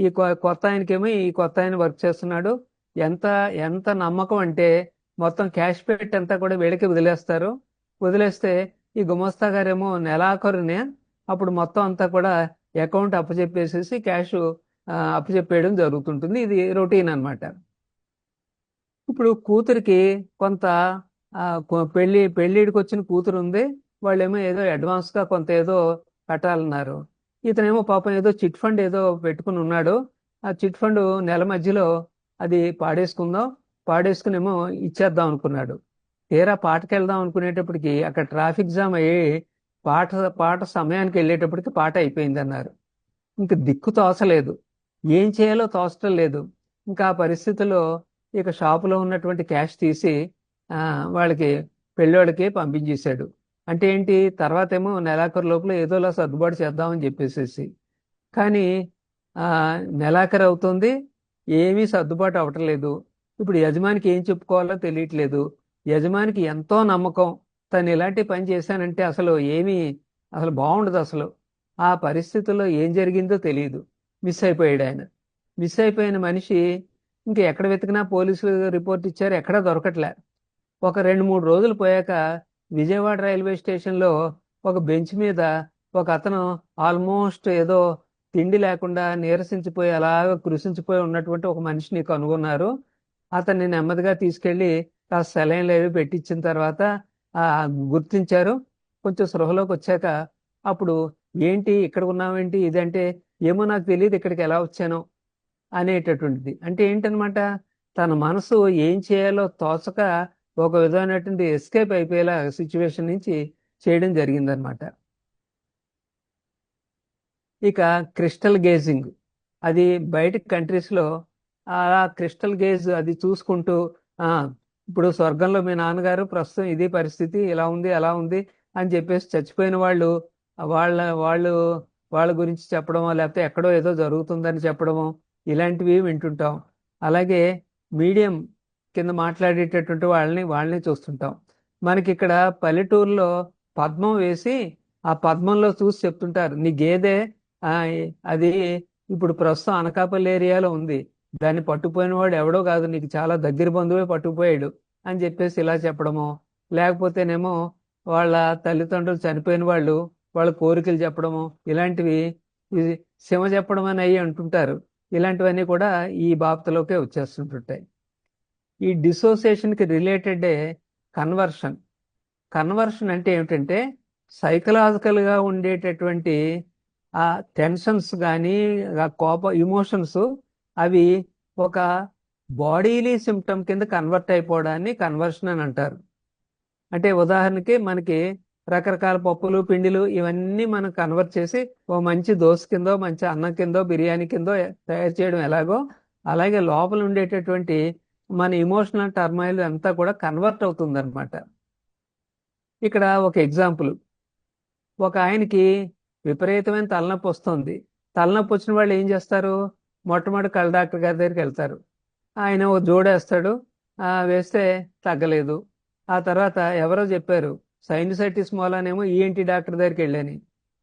Speaker 1: ఈ కొత్త ఆయనకేమో ఈ కొత్త ఆయన వర్క్ చేస్తున్నాడు. ఎంత ఎంత నమ్మకం అంటే మొత్తం క్యాష్ పెట్టి అంతా కూడా వీళ్ళకి వదిలేస్తారు. వదిలేస్తే ఈ గుమస్తా గారేమో నెలాఖరునే అప్పుడు మొత్తం అంతా కూడా అకౌంట్ అప్పచెప్పేసేసి క్యాష్ అప్పచెప్పేయడం జరుగుతుంటుంది. ఇది రొటీన్ అన్నమాట. ఇప్పుడు కూతురికి కొంత పెళ్ళిడికి వచ్చిన కూతురు ఉంది. వాళ్ళేమో ఏదో అడ్వాన్స్ గా కొంత ఏదో కట్టాలన్నారు. ఇతనేమో పాపం ఏదో చిట్ ఫండ్ ఏదో పెట్టుకుని ఉన్నాడు. ఆ చిట్ ఫండ్ నెల మధ్యలో అది పాడేసుకునేమో ఇచ్చేద్దాం అనుకున్నాడు. తీరా పాటకి వెళ్దాం అనుకునేటప్పటికి అక్కడ ట్రాఫిక్ జామ్ అయ్యి పాట పాట సమయానికి వెళ్ళేటప్పటికి పాట అయిపోయింది అన్నారు. ఇంక దిక్కు తోచలేదు, ఏం చేయాలో తోచడం లేదు. ఇంకా ఆ పరిస్థితుల్లో ఇక షాపులో ఉన్నటువంటి క్యాష్ తీసి ఆ, వాళ్ళకి పెళ్ళోళ్ళకి పంపించేశాడు. అంటే ఏంటి, తర్వాత ఏమో నెలాఖరు లోపల ఏదోలా సర్దుబాటు చేద్దామని చెప్పేసేసి. కానీ ఆ నెలాఖరు అవుతుంది, ఏమీ సర్దుబాటు అవ్వటం లేదు. ఇప్పుడు యజమానికి ఏం చెప్పుకోవాలో తెలియట్లేదు. యజమానికి ఎంతో నమ్మకం, తను ఇలాంటి పని చేశానంటే అసలు బాగుండదు అసలు. ఆ పరిస్థితుల్లో ఏం జరిగిందో తెలియదు. మిస్ అయిపోయాడు ఆయన. మిస్ అయిపోయిన మనిషి ఇంక ఎక్కడ వెతికినా పోలీసులు రిపోర్ట్ ఇచ్చారు, ఎక్కడా దొరకట్లే. ఒక 2-3 రోజులు పోయాక విజయవాడ రైల్వే స్టేషన్లో ఒక బెంచ్ మీద ఒక అతను ఆల్మోస్ట్ ఏదో తిండి లేకుండా నీరసించిపోయి అలాగ కృషించిపోయి ఉన్నటువంటి ఒక మనిషిని కనుగొన్నారు. అతన్ని నెమ్మదిగా తీసుకెళ్లి కాస్త సెలైన్లు అవి పెట్టించిన తర్వాత ఆ గుర్తించారు. కొంచెం స్పృహలోకి వచ్చాక అప్పుడు ఏంటి ఇక్కడ ఉన్నావేంటి ఇదంటే, ఏమో నాకు తెలియదు ఇక్కడికి ఎలా వచ్చానో అనేటటువంటిది. అంటే ఏంటనమాట, తన మనసు ఏం చేయాలో తోచక ఒక విధమైనటువంటి ఎస్కేప్ అయిపోయేలా సిచ్యువేషన్ నుంచి చేయడం జరిగిందనమాట. ఇక క్రిస్టల్ గేజింగ్, అది బయట కంట్రీస్లో అలా క్రిస్టల్ గేజ్ అది చూసుకుంటూ ఆ ఇప్పుడు స్వర్గంలో మీ నాన్నగారు ప్రస్తుతం ఇది పరిస్థితి ఇలా ఉంది అలా ఉంది అని చెప్పేసి చచ్చిపోయిన వాళ్ళు వాళ్ళ వాళ్ళు వాళ్ళ గురించి చెప్పడమో, లేకపోతే ఎక్కడో ఏదో జరుగుతుందని చెప్పడమో ఇలాంటివి వింటుంటాం. అలాగే మీడియం కింద మాట్లాడేటటువంటి వాళ్ళని చూస్తుంటాం. మనకి ఇక్కడ పల్లెటూరులో పద్మం వేసి ఆ పద్మంలో చూసి చెప్తుంటారు, నీ గేదె ఆ, అది ఇప్పుడు ప్రస్తుతం అనకాపల్లి ఏరియాలో ఉంది, దాన్ని పట్టుకుపోయిన వాడు ఎవడో కాదు, నీకు చాలా దగ్గర బంధువే పట్టుకుపోయాడు అని చెప్పేసి ఇలా చెప్పడము. లేకపోతేనేమో వాళ్ళ తల్లిదండ్రులు చనిపోయిన వాళ్ళు వాళ్ళ కోరికలు చెప్పడము, ఇలాంటివి ఇది శివ చెప్పడం అని అయ్యి అంటుంటారు. ఇలాంటివన్నీ కూడా ఈ బాప్తలోకే వచ్చేస్తుంటుంటాయి. ఈ డిసోసియేషన్కి రిలేటెడే కన్వర్షన్. కన్వర్షన్ అంటే ఏమిటంటే సైకలాజికల్గా ఉండేటటువంటి ఆ టెన్షన్స్ కానీ ఆ ఇమోషన్స్ అవి ఒక బాడీలీ సిమ్టమ్ కింద కన్వర్ట్ అయిపోవడాన్ని కన్వర్షన్ అని అంటారు. అంటే ఉదాహరణకి మనకి రకరకాల పప్పులు పిండిలు ఇవన్నీ మనం కన్వర్ట్ చేసి ఓ మంచి దోశ కిందో మంచి అన్నం కిందో బిర్యానీ కిందో తయారు చేయడం ఎలాగో, అలాగే లోపల ఉండేటటువంటి మన ఇమోషనల్ టర్మాయిల్ అంతా కూడా కన్వర్ట్ అవుతుందన్నమాట. ఇక్కడ ఒక ఎగ్జాంపుల్, ఒక ఆయనకి విపరీతమైన తలనొప్పి వస్తుంది. తలనొప్పి వచ్చిన వాళ్ళు ఏం చేస్తారు, మొట్టమొదటి కళ్ళ డాక్టర్ గారి దగ్గరికి వెళ్తారు. ఆయన ఓ జోడేస్తాడు, వేస్తే తగ్గలేదు. ఆ తర్వాత ఎవరో చెప్పారు సైనసైటిస్ మూలానేమో ఈఎన్టీ డాక్టర్ దగ్గరికి వెళ్ళాని.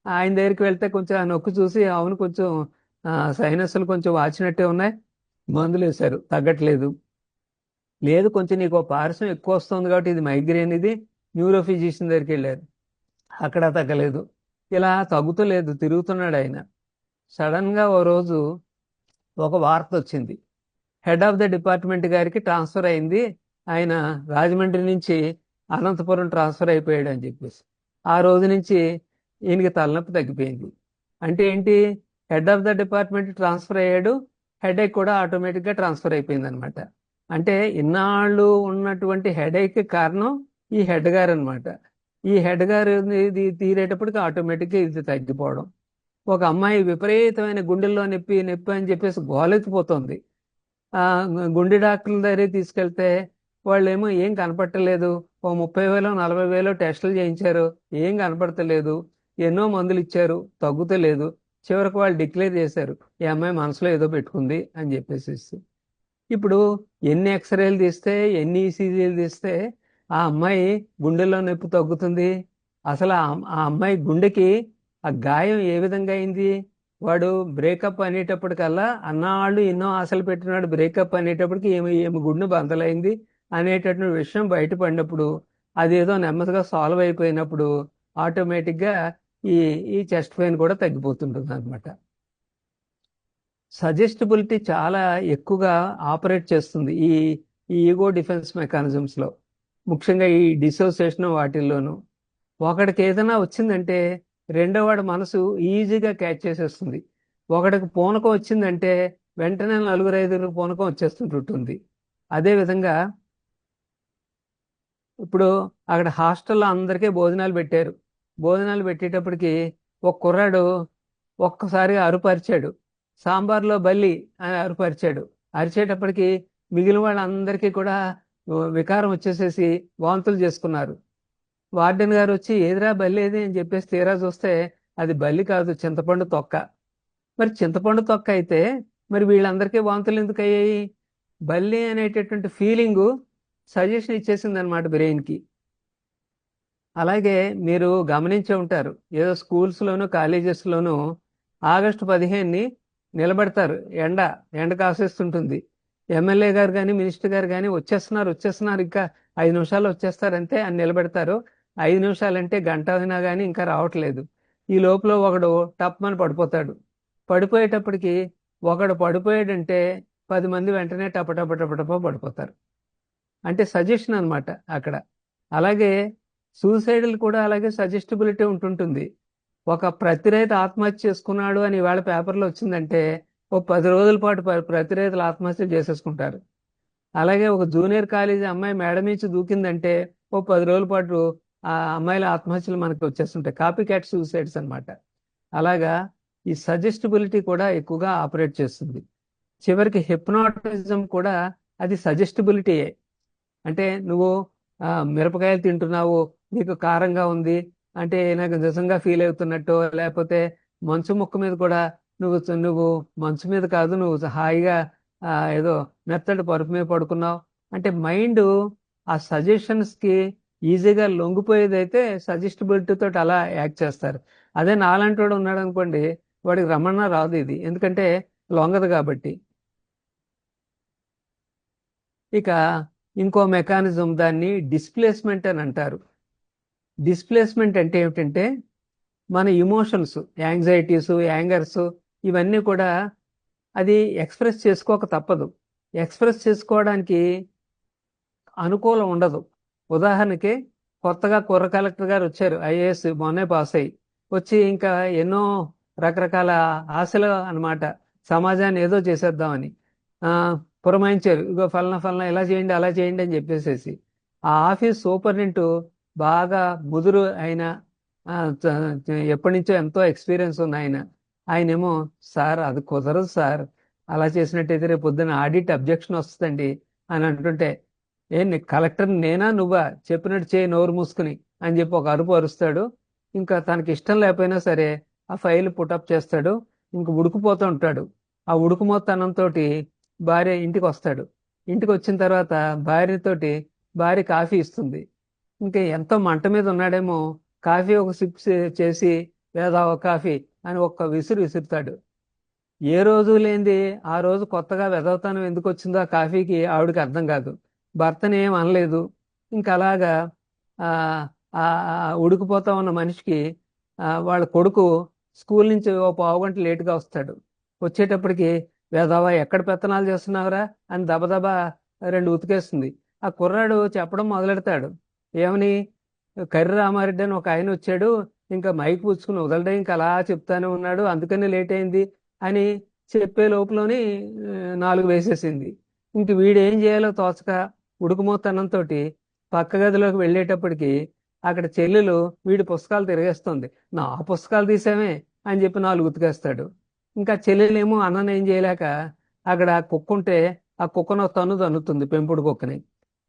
Speaker 1: ఆయన దగ్గరికి వెళ్తే కొంచెం ఆ నొక్కి చూసి, అవును కొంచెం సైనస్లు కొంచెం వాచినట్టే ఉన్నాయి, మందులు వేశారు, తగ్గట్లేదు. లేదు కొంచెం నీకు పార్శ్వం ఎక్కువ వస్తుంది కాబట్టి ఇది మైగ్రేన్, ఇది న్యూరో ఫిజిషియన్ దగ్గరికి వెళ్ళారు, అక్కడ తగ్గలేదు. ఇలా తగ్గుతలేదు, తిరుగుతున్నాడు ఆయన. సడన్ గా ఓ రోజు ఒక వార్త వచ్చింది, హెడ్ ఆఫ్ ద డిపార్ట్మెంట్ గారికి ట్రాన్స్ఫర్ అయింది, ఆయన రాజమండ్రి నుంచి అనంతపురం ట్రాన్స్ఫర్ అయిపోయాడు అని చెప్పేసి. ఆ రోజు నుంచి ఈయనకి తలనొప్పి తగ్గిపోయింది. అంటే ఏంటి, head of the department transfer అయ్యాడు, హెడేక్ కూడా ఆటోమేటిక్గా ట్రాన్స్ఫర్ అయిపోయింది అనమాట. అంటే ఇన్నాళ్ళు ఉన్నటువంటి హెడేక్ కారణం ఈ హెడ్ గారు అనమాట. ఈ హెడ్ గారు ఇది తీరేటప్పటికి ఆటోమేటిక్గా ఇది తగ్గిపోవడం. ఒక అమ్మాయి విపరీతమైన గుండెల్లో నొప్పి నొప్పి అని చెప్పేసి గోలెత్తిపోతుంది. ఆ గుండె డాక్టర్ల దగ్గరికి తీసుకెళ్తే వాళ్ళేమో ఏం కనపట్టలేదు, ఓ 30,000 40,000 టెస్టులు చేయించారు, ఏం కనపడతలేదు, ఎన్నో మందులు ఇచ్చారు, తగ్గుతలేదు. చివరికి వాళ్ళు డిక్లేర్ చేశారు ఈ అమ్మాయి మనసులో ఏదో పెట్టుకుంది అని చెప్పేసి. ఇప్పుడు ఎన్ని ఎక్స్రేలు తీస్తే ఎన్ని ఈసీజీలు తీస్తే ఆ అమ్మాయి గుండెల్లో నొప్పి తగ్గుతుంది? అసలు ఆ అమ్మాయి గుండెకి ఆ గాయం ఏ విధంగా అయింది? వాడు బ్రేకప్ అనేటప్పటికల్లా అన్నాళ్ళు ఎన్నో ఆశలు పెట్టినాడు, బ్రేకప్ అనేటప్పటికి ఏమి గుండె బద్దలైంది అనేటటువంటి విషయం బయటపడినప్పుడు, అదేదో నెమ్మదిగా సాల్వ్ అయిపోయినప్పుడు ఆటోమేటిక్గా ఈ ఈ చెస్ట్ పెయిన్ కూడా తగ్గిపోతుంటుంది అనమాట. సజెస్టిబిలిటీ చాలా ఎక్కువగా ఆపరేట్ చేస్తుంది ఈ ఈగో డిఫెన్స్ మెకానిజమ్స్లో, ముఖ్యంగా ఈ డిసోసియేషన్ వాటిల్లోనూ. ఒకడికి ఏదైనా వచ్చిందంటే రెండో వాడి మనసు ఈజీగా క్యాచ్ చేసేస్తుంది. ఒకడికి పూనకం వచ్చిందంటే వెంటనే 4-5 పూనకం వచ్చేస్తుంటుంది. అదేవిధంగా ఇప్పుడు అక్కడ హాస్టల్లో అందరికీ భోజనాలు పెట్టారు. భోజనాలు పెట్టేటప్పటికి ఒక కుర్రాడు ఒక్కసారిగా అరుపరిచాడు, సాంబార్లో బల్లి అని అరుపరిచాడు. అరిచేటప్పటికి మిగిలిన వాళ్ళందరికీ కూడా వికారం వచ్చేసేసి వాంతులు చేసుకున్నారు. వార్డెన్ గారు వచ్చి ఏదిరా బల్లి ఏది అని చెప్పేసి తీరా చూస్తే అది బల్లి కాదు, చింతపండు తొక్క. మరి చింతపండు తొక్క అయితే మరి వీళ్ళందరికీ వాంతులు ఎందుకు అయ్యాయి? బల్లి అనేటటువంటి ఫీలింగు సజెషన్ ఇచ్చేసింది అనమాట బ్రెయిన్కి. అలాగే మీరు గమనించే ఉంటారు, ఏదో స్కూల్స్లోనూ కాలేజెస్లోనూ ఆగస్టు 15ని నిలబెడతారు. ఎండ కాసేస్తుంటుంది. ఎమ్మెల్యే గారు కానీ మినిస్టర్ గారు కానీ వచ్చేస్తున్నారు ఇంకా 5 నిమిషాలు వచ్చేస్తారంతే అని నిలబెడతారు. 5 నిమిషాలంటే గంట అయినా కానీ ఇంకా రావట్లేదు. ఈ లోపల ఒకడు టప్మని పడిపోతాడు. పడిపోయేటప్పటికి ఒకడు పడిపోయాడంటే 10 మంది వెంటనే టపటప పడిపోతారు. అంటే సజెషన్ అనమాట అక్కడ. అలాగే సూసైడ్లు కూడా అలాగే సజెస్టిబిలిటీ ఉంటుంటుంది. ఒక ప్రతిరైతు ఆత్మహత్య చేసుకున్నాడు అని ఇవాళ పేపర్లో వచ్చిందంటే ఓ 10 రోజుల పాటు ప్రతిరైతులు ఆత్మహత్య చేసేసుకుంటారు. అలాగే ఒక జూనియర్ కాలేజీ అమ్మాయి మేడ నుంచి దూకిందంటే ఓ 10 రోజుల పాటు ఆ అమ్మాయిల ఆత్మహత్యలు మనకి వచ్చేస్తుంటాయి. కాపీ క్యాట్ సూసైడ్స్ అనమాట. అలాగా ఈ సజెస్టిబిలిటీ కూడా ఎక్కువగా ఆపరేట్ చేస్తుంది. చివరికి హిప్నాటిజం కూడా అది సజెస్టిబిలిటీయే. అంటే నువ్వు మిరపకాయలు తింటున్నావు, నీకు కారంగా ఉంది అంటే నాకు నిజంగా ఫీల్ అవుతున్నట్టు, లేకపోతే మంచు ముక్క మీద కూడా నువ్వు మంచు మీద కాదు, నువ్వు హాయిగా ఏదో మెత్తటి పరుపు మీద పడుకున్నావు అంటే మైండ్ ఆ సజెషన్స్కి ఈజీగా లొంగిపోయేదైతే సజెస్టిబిలిటీ తోటి అలా యాక్ట్ చేస్తారు. అదే నాలాంటి వాడు ఉన్నాడు అనుకోండి, వాడికి రమ్మన్నా రాదు ఇది, ఎందుకంటే లొంగదు కాబట్టి. ఇక ఇంకో మెకానిజం, దాన్ని డిస్ప్లేస్మెంట్ అని అంటారు. డిస్ప్లేస్మెంట్ అంటే ఏమిటంటే మన ఇమోషన్స్, యాంగ్జైటీస్, యాంగర్స్ ఇవన్నీ కూడా అది ఎక్స్ప్రెస్ చేసుకోక తప్పదు. ఎక్స్ప్రెస్ చేసుకోవడానికి అనుకూలం ఉండదు. ఉదాహరణకి కొత్తగా కుర్ర కలెక్టర్ గారు వచ్చారు, ఐఏఎస్ మొన్నే పాస్ అయ్యి వచ్చి ఇంకా ఎన్నో రకరకాల ఆశలు అనమాట, సమాజాన్ని ఏదో చేసేద్దామని పురమాయించారు. ఇగో ఫలనా ఇలా చేయండి అలా చేయండి అని చెప్పేసేసి. ఆ ఆఫీస్ సూపరింటెండెంట్ బాగా ముదురు ఆయన, ఎప్పటి నుంచో ఎంతో ఎక్స్పీరియన్స్ ఉన్న ఆయనేమో సార్ అది కుదరదు సార్, అలా చేసినట్టయితే రేపు పొద్దున్న ఆడిట్ అబ్జెక్షన్ వస్తుందండి అని అంటుంటే, కలెక్టర్ నేనా నువ్వా, చెప్పినట్టు చేయి నోరు మూసుకుని అని చెప్పి ఒక అరుపు అరుస్తాడు. ఇంకా తనకి ఇష్టం లేకపోయినా సరే ఆ ఫైల్ పుటప్ చేస్తాడు. ఇంక ఉడికిపోతూ ఉంటాడు. ఆ ఉడుకుమోతనంతో భార్య ఇంటికి వస్తాడు. ఇంటికి వచ్చిన తర్వాత భార్య కాఫీ ఇస్తుంది. ఇంకా ఎంతో మంట మీద ఉన్నాడేమో, కాఫీ ఒక సిప్ చేసి వేదావ కాఫీ అని ఒక్క విసురుతాడు. ఏ రోజు లేనిది ఆ రోజు కొత్తగా వెదవతనం ఎందుకు వచ్చిందో ఆ కాఫీకి ఆవిడకి అర్థం కాదు. భర్తని ఏం అనలేదు. ఇంకా అలాగా ఉడికిపోతా ఉన్న మనిషికి వాళ్ళ కొడుకు స్కూల్ నుంచి ఓ పావుగంట లేటుగా వస్తాడు. వచ్చేటప్పటికి వేదవా ఎక్కడ పెత్తనాలు చేస్తున్నావురా అని దబదబా 2 ఉతికేస్తుంది. ఆ కుర్రాడు చెప్పడం మొదలెడతాడు, ఏమని, కర్రి రామారెడ్డి అని ఒక ఆయన వచ్చాడు, ఇంకా మైక్ పుచ్చుకుని వదలడం, ఇంకా అలా చెప్తానే ఉన్నాడు, అందుకని లేట్ అయింది అని చెప్పే లోపలని 4 వేసేసింది. ఇంక వీడు ఏం చేయాలో తోచక ఉడుకుమోతనంతో పక్క గదిలోకి వెళ్ళేటప్పటికి అక్కడ చెల్లెలు వీడి పుస్తకాలు తిరిగేస్తుంది. నా పుస్తకాలు తీసామే అని చెప్పి 4 ఉతికేస్తాడు. ఇంకా చెల్లెలేమో అన్నను ఏం చేయలేక అక్కడ కుక్క ఉంటే ఆ కుక్కను తన్నుతుంది, పెంపుడు కుక్కని.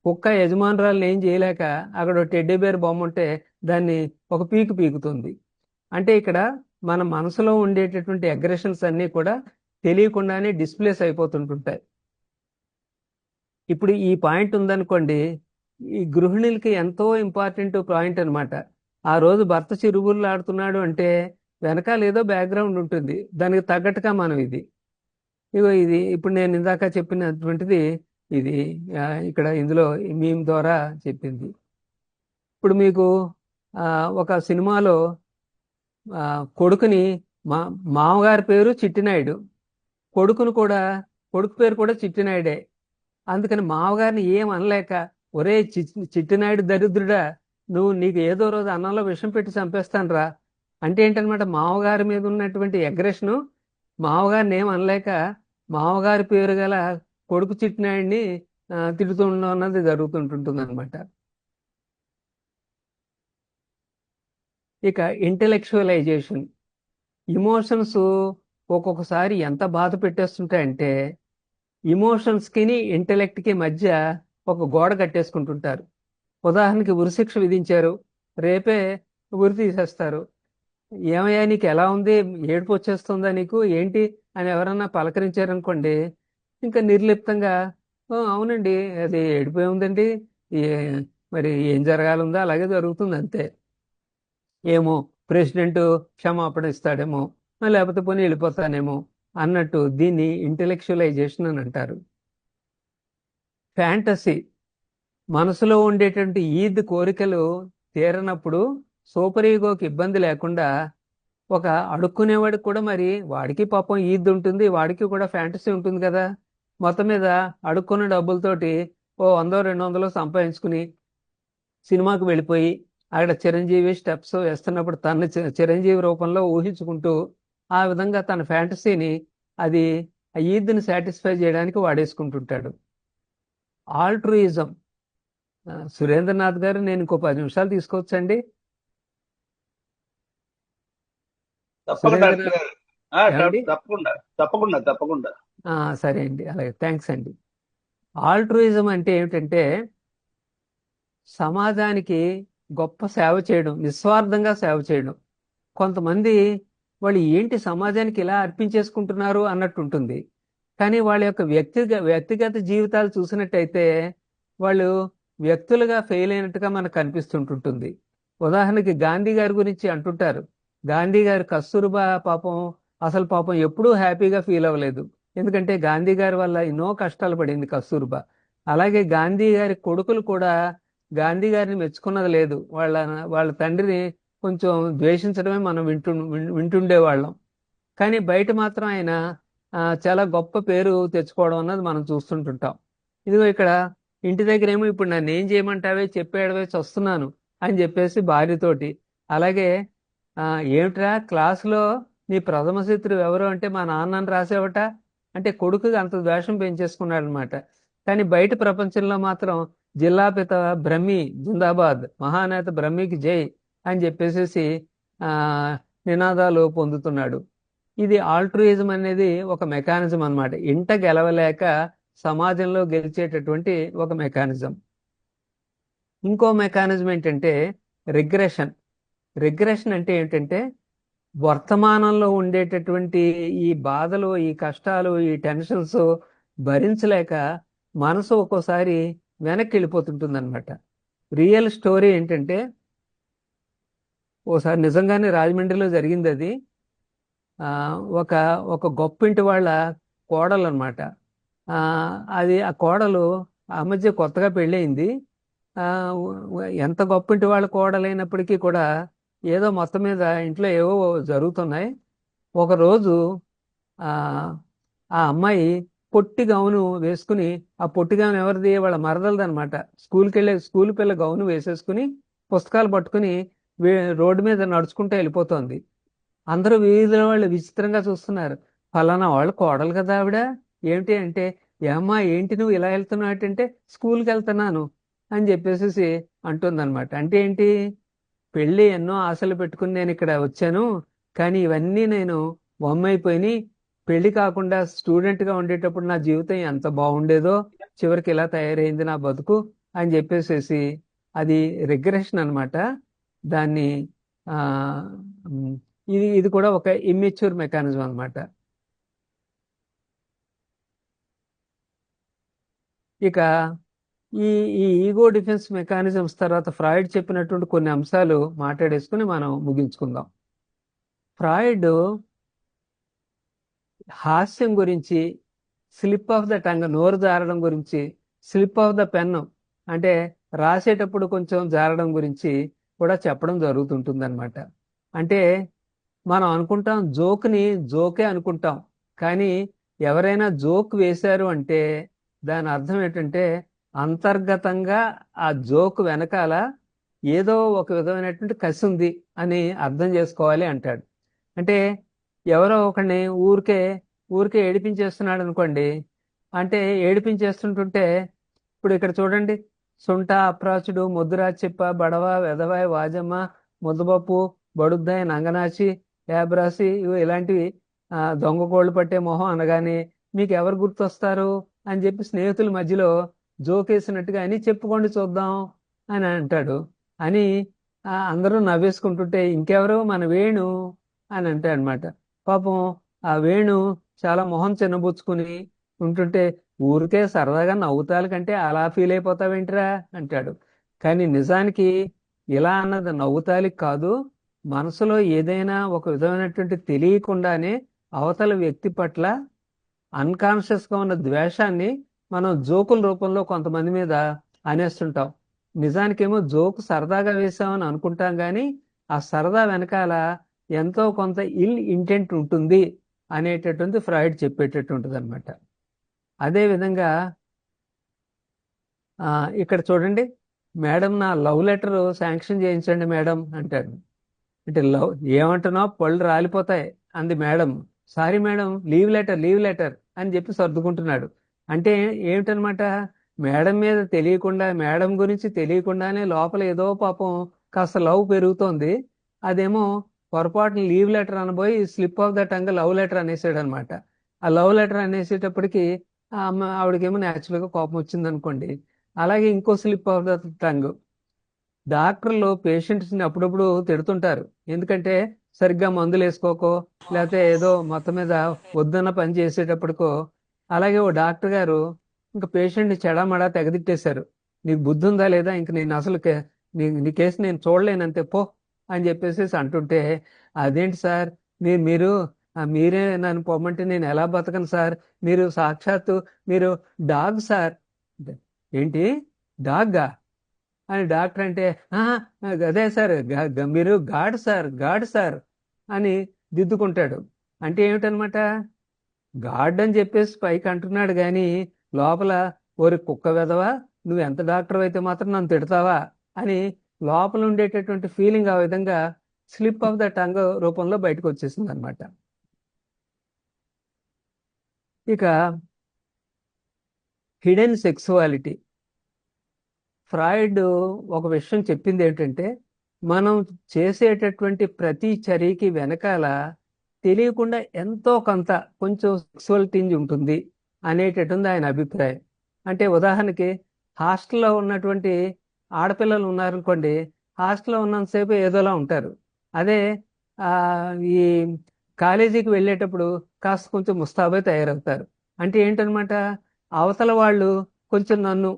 Speaker 1: కుక్క యజమానురాలను ఏం చేయలేక అక్కడ టెడ్డీ బేర్ బొమ్మ ఉంటే దాన్ని ఒక పీకుతుంది. అంటే ఇక్కడ మన మనసులో ఉండేటటువంటి అగ్రెషన్స్ అన్నీ కూడా తెలియకుండానే డిస్ప్లేస్ అయిపోతుంటుంటాయి. ఇప్పుడు ఈ పాయింట్ ఉందనుకోండి, ఈ గృహిణులకి ఎంతో ఇంపార్టెంట్ పాయింట్ అనమాట. ఆ రోజు భర్త చిరుబుర్లు ఆడుతున్నాడు అంటే వెనకాల ఏదో బ్యాక్గ్రౌండ్ ఉంటుంది, దానికి తగ్గట్టుగా మనం ఇగో ఇది ఇప్పుడు నేను ఇందాక చెప్పినటువంటిది ఇది ఇక్కడ ఇందులో మీమ్ ద్వారా చెప్పింది. ఇప్పుడు మీకు ఒక సినిమాలో కొడుకుని మామగారి పేరు చిట్టినాయుడు, కొడుకు పేరు కూడా చిట్టినాయుడే. అందుకని మామగారిని ఏం అనలేక, ఒరే చిట్టినాయుడు దరిద్రుడా, నీకు ఏదో రోజు అన్నంలో విషం పెట్టి చంపేస్తాను రా అంటే ఏంటనమాట, మామగారి మీద ఉన్నటువంటి అగ్రెషను మామగారిని ఏం అనలేక మామగారి పేరు గల కొడుకు చిట్టినాయుడిని తిడుతుండడం అన్నది జరుగుతుంటుంది అనమాట. ఇక ఇంటెలెక్చువలైజేషన్, ఇమోషన్స్ ఒక్కొక్కసారి ఎంత బాధ పెట్టేస్తుంటాయంటే ఇమోషన్స్కి ఇంటెలెక్ట్కి మధ్య ఒక గోడ కట్టేసుకుంటుంటారు. ఉదాహరణకి ఉరిశిక్ష విధించారు, రేపే ఉరి తీసేస్తారు. ఏమయ్యా నీకు ఎలా ఉంది, ఏడుపు వచ్చేస్తుందా నీకు ఏంటి అని ఎవరన్నా పలకరించారనుకోండి, ఇంకా నిర్లిప్తంగా అవునండి అది ఏడిపోయి ఉందండి, మరి ఏం జరగాలందో అలాగే జరుగుతుంది అంతే, ఏమో ప్రెసిడెంట్ క్షమాపణ ఇస్తాడేమో, లేకపోతే పోనీ వెళ్ళిపోతానేమో అన్నట్టు దీన్ని ఇంటెలెక్చువలైజేషన్ అని అంటారు. ఫ్యాంటసీ, మనసులో ఉండేటువంటి ఈద్ కోరికలు తీరనప్పుడు సూపర్ ఈగోకి ఇబ్బంది లేకుండా ఒక అడుక్కునేవాడికి కూడా, మరి వాడికి పాపం ఈద్ ఉంటుంది, వాడికి కూడా ఫ్యాంటసీ ఉంటుంది కదా, మొత్తం మీద అడుక్కున్న డబ్బులతోటి 100-200 సంపాదించుకుని సినిమాకి వెళ్ళిపోయి అక్కడ చిరంజీవి స్టెప్స్ వేస్తున్నప్పుడు తన చిరంజీవి రూపంలో ఊహించుకుంటూ ఆ విధంగా తన ఫ్యాంటసీని అది ఈద్ని సాటిస్ఫై చేయడానికి వాడేసుకుంటుంటాడు. ఆల్ట్రూయిజం, సురేంద్రనాథ్ గారు నేను ఇంకో 10 నిమిషాలు తీసుకోవచ్చండి?
Speaker 2: తప్పకుండా.
Speaker 1: సరే అండి, అలాగే థ్యాంక్స్ అండి. ఆల్ట్రూయిజం అంటే ఏమిటంటే సమాజానికి గొప్ప సేవ చేయడం, నిస్వార్థంగా సేవ చేయడం. కొంతమంది వాళ్ళు ఏంటి సమాజానికి ఇలా అర్పించేసుకుంటున్నారు అన్నట్టు ఉంటుంది, కానీ వాళ్ళ యొక్క వ్యక్తిగత జీవితాలు చూసినట్టయితే వాళ్ళు వ్యక్తులుగా ఫెయిల్ అయినట్టుగా మనకు కనిపిస్తుంటుంటుంది. ఉదాహరణకి గాంధీ గారి గురించి అంటుంటారు, గాంధీ గారు కస్తూర్బా పాపం ఎప్పుడూ హ్యాపీగా ఫీల్ అవ్వలేదు, ఎందుకంటే గాంధీ గారి వల్ల ఎన్నో కష్టాలు పడింది కస్తూర్బా. అలాగే గాంధీ గారి కొడుకులు కూడా గాంధీ గారిని మెచ్చుకున్నది లేదు, వాళ్ళ తండ్రిని కొంచెం ద్వేషించడమే మనం వింటుండేవాళ్ళం. కానీ బయట మాత్రం ఆయన చాలా గొప్ప పేరు తెచ్చుకోవడం అన్నది మనం చూస్తుంటుంటాం. ఇదిగో ఇక్కడ ఇంటి దగ్గర ఏమో ఇప్పుడు నన్ను ఏం చేయమంటావే చెప్పేయడమే వస్తున్నాను అని చెప్పేసి భార్యతోటి, అలాగే ఏమిట్రా క్లాసులో నీ ప్రథమ శత్రువు ఎవరు అంటే మా నాన్నని రాసేవట అంటే కొడుకు అంత ద్వేషం పెంచేసుకున్నాడు అనమాట. కానీ బయట ప్రపంచంలో మాత్రం జిల్లాపిత బ్రహ్మి జిందాబాద్, మహానేత బ్రహ్మికి జై అని చెప్పేసి నినాదాలు పొందుతున్నాడు. ఇది ఆల్ట్రూయిజం అనేది ఒక మెకానిజం అన్నమాట, ఇంట గెలవలేక సమాజంలో గెలిచేటటువంటి ఒక మెకానిజం. ఇంకో మెకానిజం ఏంటంటే రిగ్రెషన్. రిగ్రెషన్ అంటే ఏంటంటే వర్తమానంలో ఉండేటటువంటి ఈ బాధలు, ఈ కష్టాలు, ఈ టెన్షన్స్ భరించలేక మనసు ఒక్కోసారి వెనక్కి వెళ్ళిపోతుంటుంది అనమాట. రియల్ స్టోరీ ఏంటంటే ఓసారి నిజంగానే రాజమండ్రిలో జరిగింది అది. ఒక గొప్పింటి వాళ్ళ కోడలు అనమాట. ఆ కోడలు ఆ మధ్య కొత్తగా పెళ్ళయింది. ఎంత గొప్పింటి వాళ్ళ కోడలైనప్పటికీ కూడా ఏదో మొత్తం మీద ఇంట్లో ఏవో జరుగుతున్నాయి. ఒకరోజు ఆ అమ్మాయి పొట్టి గౌను వేసుకుని, ఆ పొట్టి గౌను ఎవరిది, వాళ్ళ మరదలది అనమాట, స్కూల్ పిల్ల గౌను వేసేసుకుని పుస్తకాలు పట్టుకుని రోడ్డు మీద నడుచుకుంటూ వెళ్ళిపోతోంది. అందరూ వీధిలో వాళ్ళు విచిత్రంగా చూస్తున్నారు, ఫలానా వాళ్ళు కోడలు కదా ఆవిడ, ఏమిటి అంటే, ఏమ్మా ఏంటి నువ్వు ఇలా వెళ్తున్నావు అంటే, స్కూల్కి వెళ్తున్నాను అని చెప్పేసి అంటుందన్నమాట. అంటే ఏంటి, పెళ్ళి ఎన్నో ఆశలు పెట్టుకుని నేను ఇక్కడ వచ్చాను, కానీ ఇవన్నీ నేను బొమ్మైపోయి, పెళ్లి కాకుండా స్టూడెంట్గా ఉండేటప్పుడు నా జీవితం ఎంత బాగుండేదో, చివరికి ఇలా తయారైంది నా బతుకు అని చెప్పేసి అది రిగ్రెషన్ అనమాట. దాన్ని ఇది కూడా ఒక ఇమ్మెచ్యూర్ మెకానిజం అన్నమాట. ఇక ఈ ఈ ఈగో డిఫెన్స్ మెకానిజమ్స్ తర్వాత ఫ్రాయిడ్ చెప్పినటువంటి కొన్ని అంశాలు మాట్లాడేసుకుని మనం ముగించుకుందాం. ఫ్రాయిడ్ హాస్యం గురించి, స్లిప్ ఆఫ్ ద టంగ్ నోరు జారడం గురించి, స్లిప్ ఆఫ్ ద పెన్ అంటే రాసేటప్పుడు కొంచెం జారడం గురించి కూడా చెప్పడం జరుగుతుంటుంది అనమాట. అంటే మనం అనుకుంటాం జోక్ని జోకే అనుకుంటాం, కానీ ఎవరైనా జోక్ వేశారు అంటే దాని అర్థం ఏంటంటే అంతర్గతంగా ఆ జోక్ వెనకాల ఏదో ఒక విధమైనటువంటి కసి ఉంది అని అర్థం చేసుకోవాలి అంటాడు. అంటే ఎవరో ఒకరిని ఊరికే ఊరికే ఏడిపించేస్తున్నాడు అనుకోండి, అంటే ఏడిపించేస్తుంటుంటే ఇప్పుడు ఇక్కడ చూడండి, సుంట, అప్రాచుడు, ముద్దురా, చిప్ప, బడవ, వెదవాయ్, వాజమ్మ, ముద్దపప్పు, బడుద్దాయి, నంగనాచి, యాబ్రాసి ఇవి ఇలాంటివి దొంగ కోళ్ళు పట్టే మొహం అనగానే మీకు ఎవరు గుర్తొస్తారు అని చెప్పి స్నేహితుల మధ్యలో జోకేసినట్టుగా అని చెప్పుకోండి చూద్దాం అని అంటాడు. అని అందరూ నవ్వేసుకుంటుంటే ఇంకెవరు మన వేణు అని అంటాడు అనమాట. పాపం ఆ వేణు చాలా మొహం చిన్నబుచ్చుకుని ఉంటుంటే ఊరికే సరదాగా నవ్వుతాల కంటే అలా ఫీల్ అయిపోతావేంట్రా అంటాడు. కానీ నిజానికి ఇలా అన్నది నవ్వుతాలికి కాదు, మనసులో ఏదైనా ఒక విధమైనటువంటి తెలియకుండానే అవతల వ్యక్తి పట్ల అన్కాన్షియస్గా ఉన్న ద్వేషాన్ని మనం జోకుల రూపంలో కొంతమంది మీద అనేస్తుంటాం. నిజానికేమో జోకు సరదాగా వేసామని అనుకుంటాం, కానీ ఆ సరదా వెనకాల ఎంతో కొంత ఇల్ ఇంటెంట్ ఉంటుంది అనేటటువంటి ఫ్రాయిడ్ చెప్పేటటువంటిది అనమాట. అదేవిధంగా ఇక్కడ చూడండి, మేడం నా లవ్ లెటర్ శాంక్షన్ చేయించండి మేడం అంటాడు. అంటే లవ్ ఏమంటున్నావు, పళ్ళు రాలిపోతాయి అంది madam. Sorry madam, leave letter అని చెప్పి సర్దుకుంటున్నాడు. అంటే ఏమిటనమాట, మేడం మీద తెలియకుండా, మేడం గురించి తెలియకుండానే లోపల ఏదో పాపం కాస్త లవ్ పెరుగుతోంది. అదేమో పొరపాటున లీవ్ లెటర్ అనబోయి slip of the tongue love letter అనేసాడు అనమాట. ఆ లవ్ లెటర్ అనేసేటప్పటికి ఆవిడకేమో న్యాచురల్గా కోపం వచ్చింది అనుకోండి. అలాగే ఇంకో స్లిప్ ఆఫ్ ద టంగ్, డాక్టర్లు పేషెంట్స్ని అప్పుడప్పుడు తిడుతుంటారు. ఎందుకంటే సరిగ్గా మందులు వేసుకోకో, లేకపోతే ఏదో మొత్తం మీద వద్దన్న పని చేసేటప్పటికో. అలాగే ఓ డాక్టర్ గారు ఇంకా పేషెంట్ని చెడామడా తెగదిట్టేశారు. నీకు బుద్ధి ఉందా లేదా, ఇంక నేను అసలు నీ కేసు నేను చూడలేనంతే పో అని చెప్పేసి అంటుంటే, అదేంటి సార్, మీరు మీరే నన్ను పొమ్మంటే నేను ఎలా బతకను సార్, మీరు సాక్షాత్తు మీరు డాగ్ సార్. ఏంటి డాగ్గా అని డాక్టర్ అంటే, అదే సార్ మీరు గాడ్ సార్ అని దిద్దుకుంటాడు. అంటే ఏమిటనమాట, గాడ్ అని చెప్పేసి పైకి అంటున్నాడు, కానీ లోపల ఓరి కుక్క వెదవా, నువ్వు ఎంత డాక్టర్ అయితే మాత్రం నన్ను తిడతావా అని లోపల ఉండేటటువంటి ఫీలింగ్ ఆ విధంగా స్లిప్ ఆఫ్ ద టంగ్ రూపంలో బయటకు వచ్చేసింది అనమాట. ఇక హిడెన్ సెక్సువాలిటీ, ఫ్రాయిడ్ ఒక విషయం చెప్పింది ఏంటంటే మనం చేసేటటువంటి ప్రతి చర్యకి వెనకాల తెలియకుండా ఎంతో కొంత కొంచెం సెక్సువల్ టింజ్ ఉంటుంది అనేటటువంటి ఆయన అభిప్రాయం. అంటే ఉదాహరణకి హాస్టల్లో ఉన్నటువంటి ఆడపిల్లలు ఉన్నారనుకోండి, హాస్టల్లో ఉన్నంతసేపు ఏదోలా ఉంటారు. అదే ఈ కాలేజీకి వెళ్ళేటప్పుడు కాస్త కొంచెం ముస్తాబై తయారవుతారు. అంటే ఏంటనమాట, అవతల వాళ్ళు కొంచెం నన్ను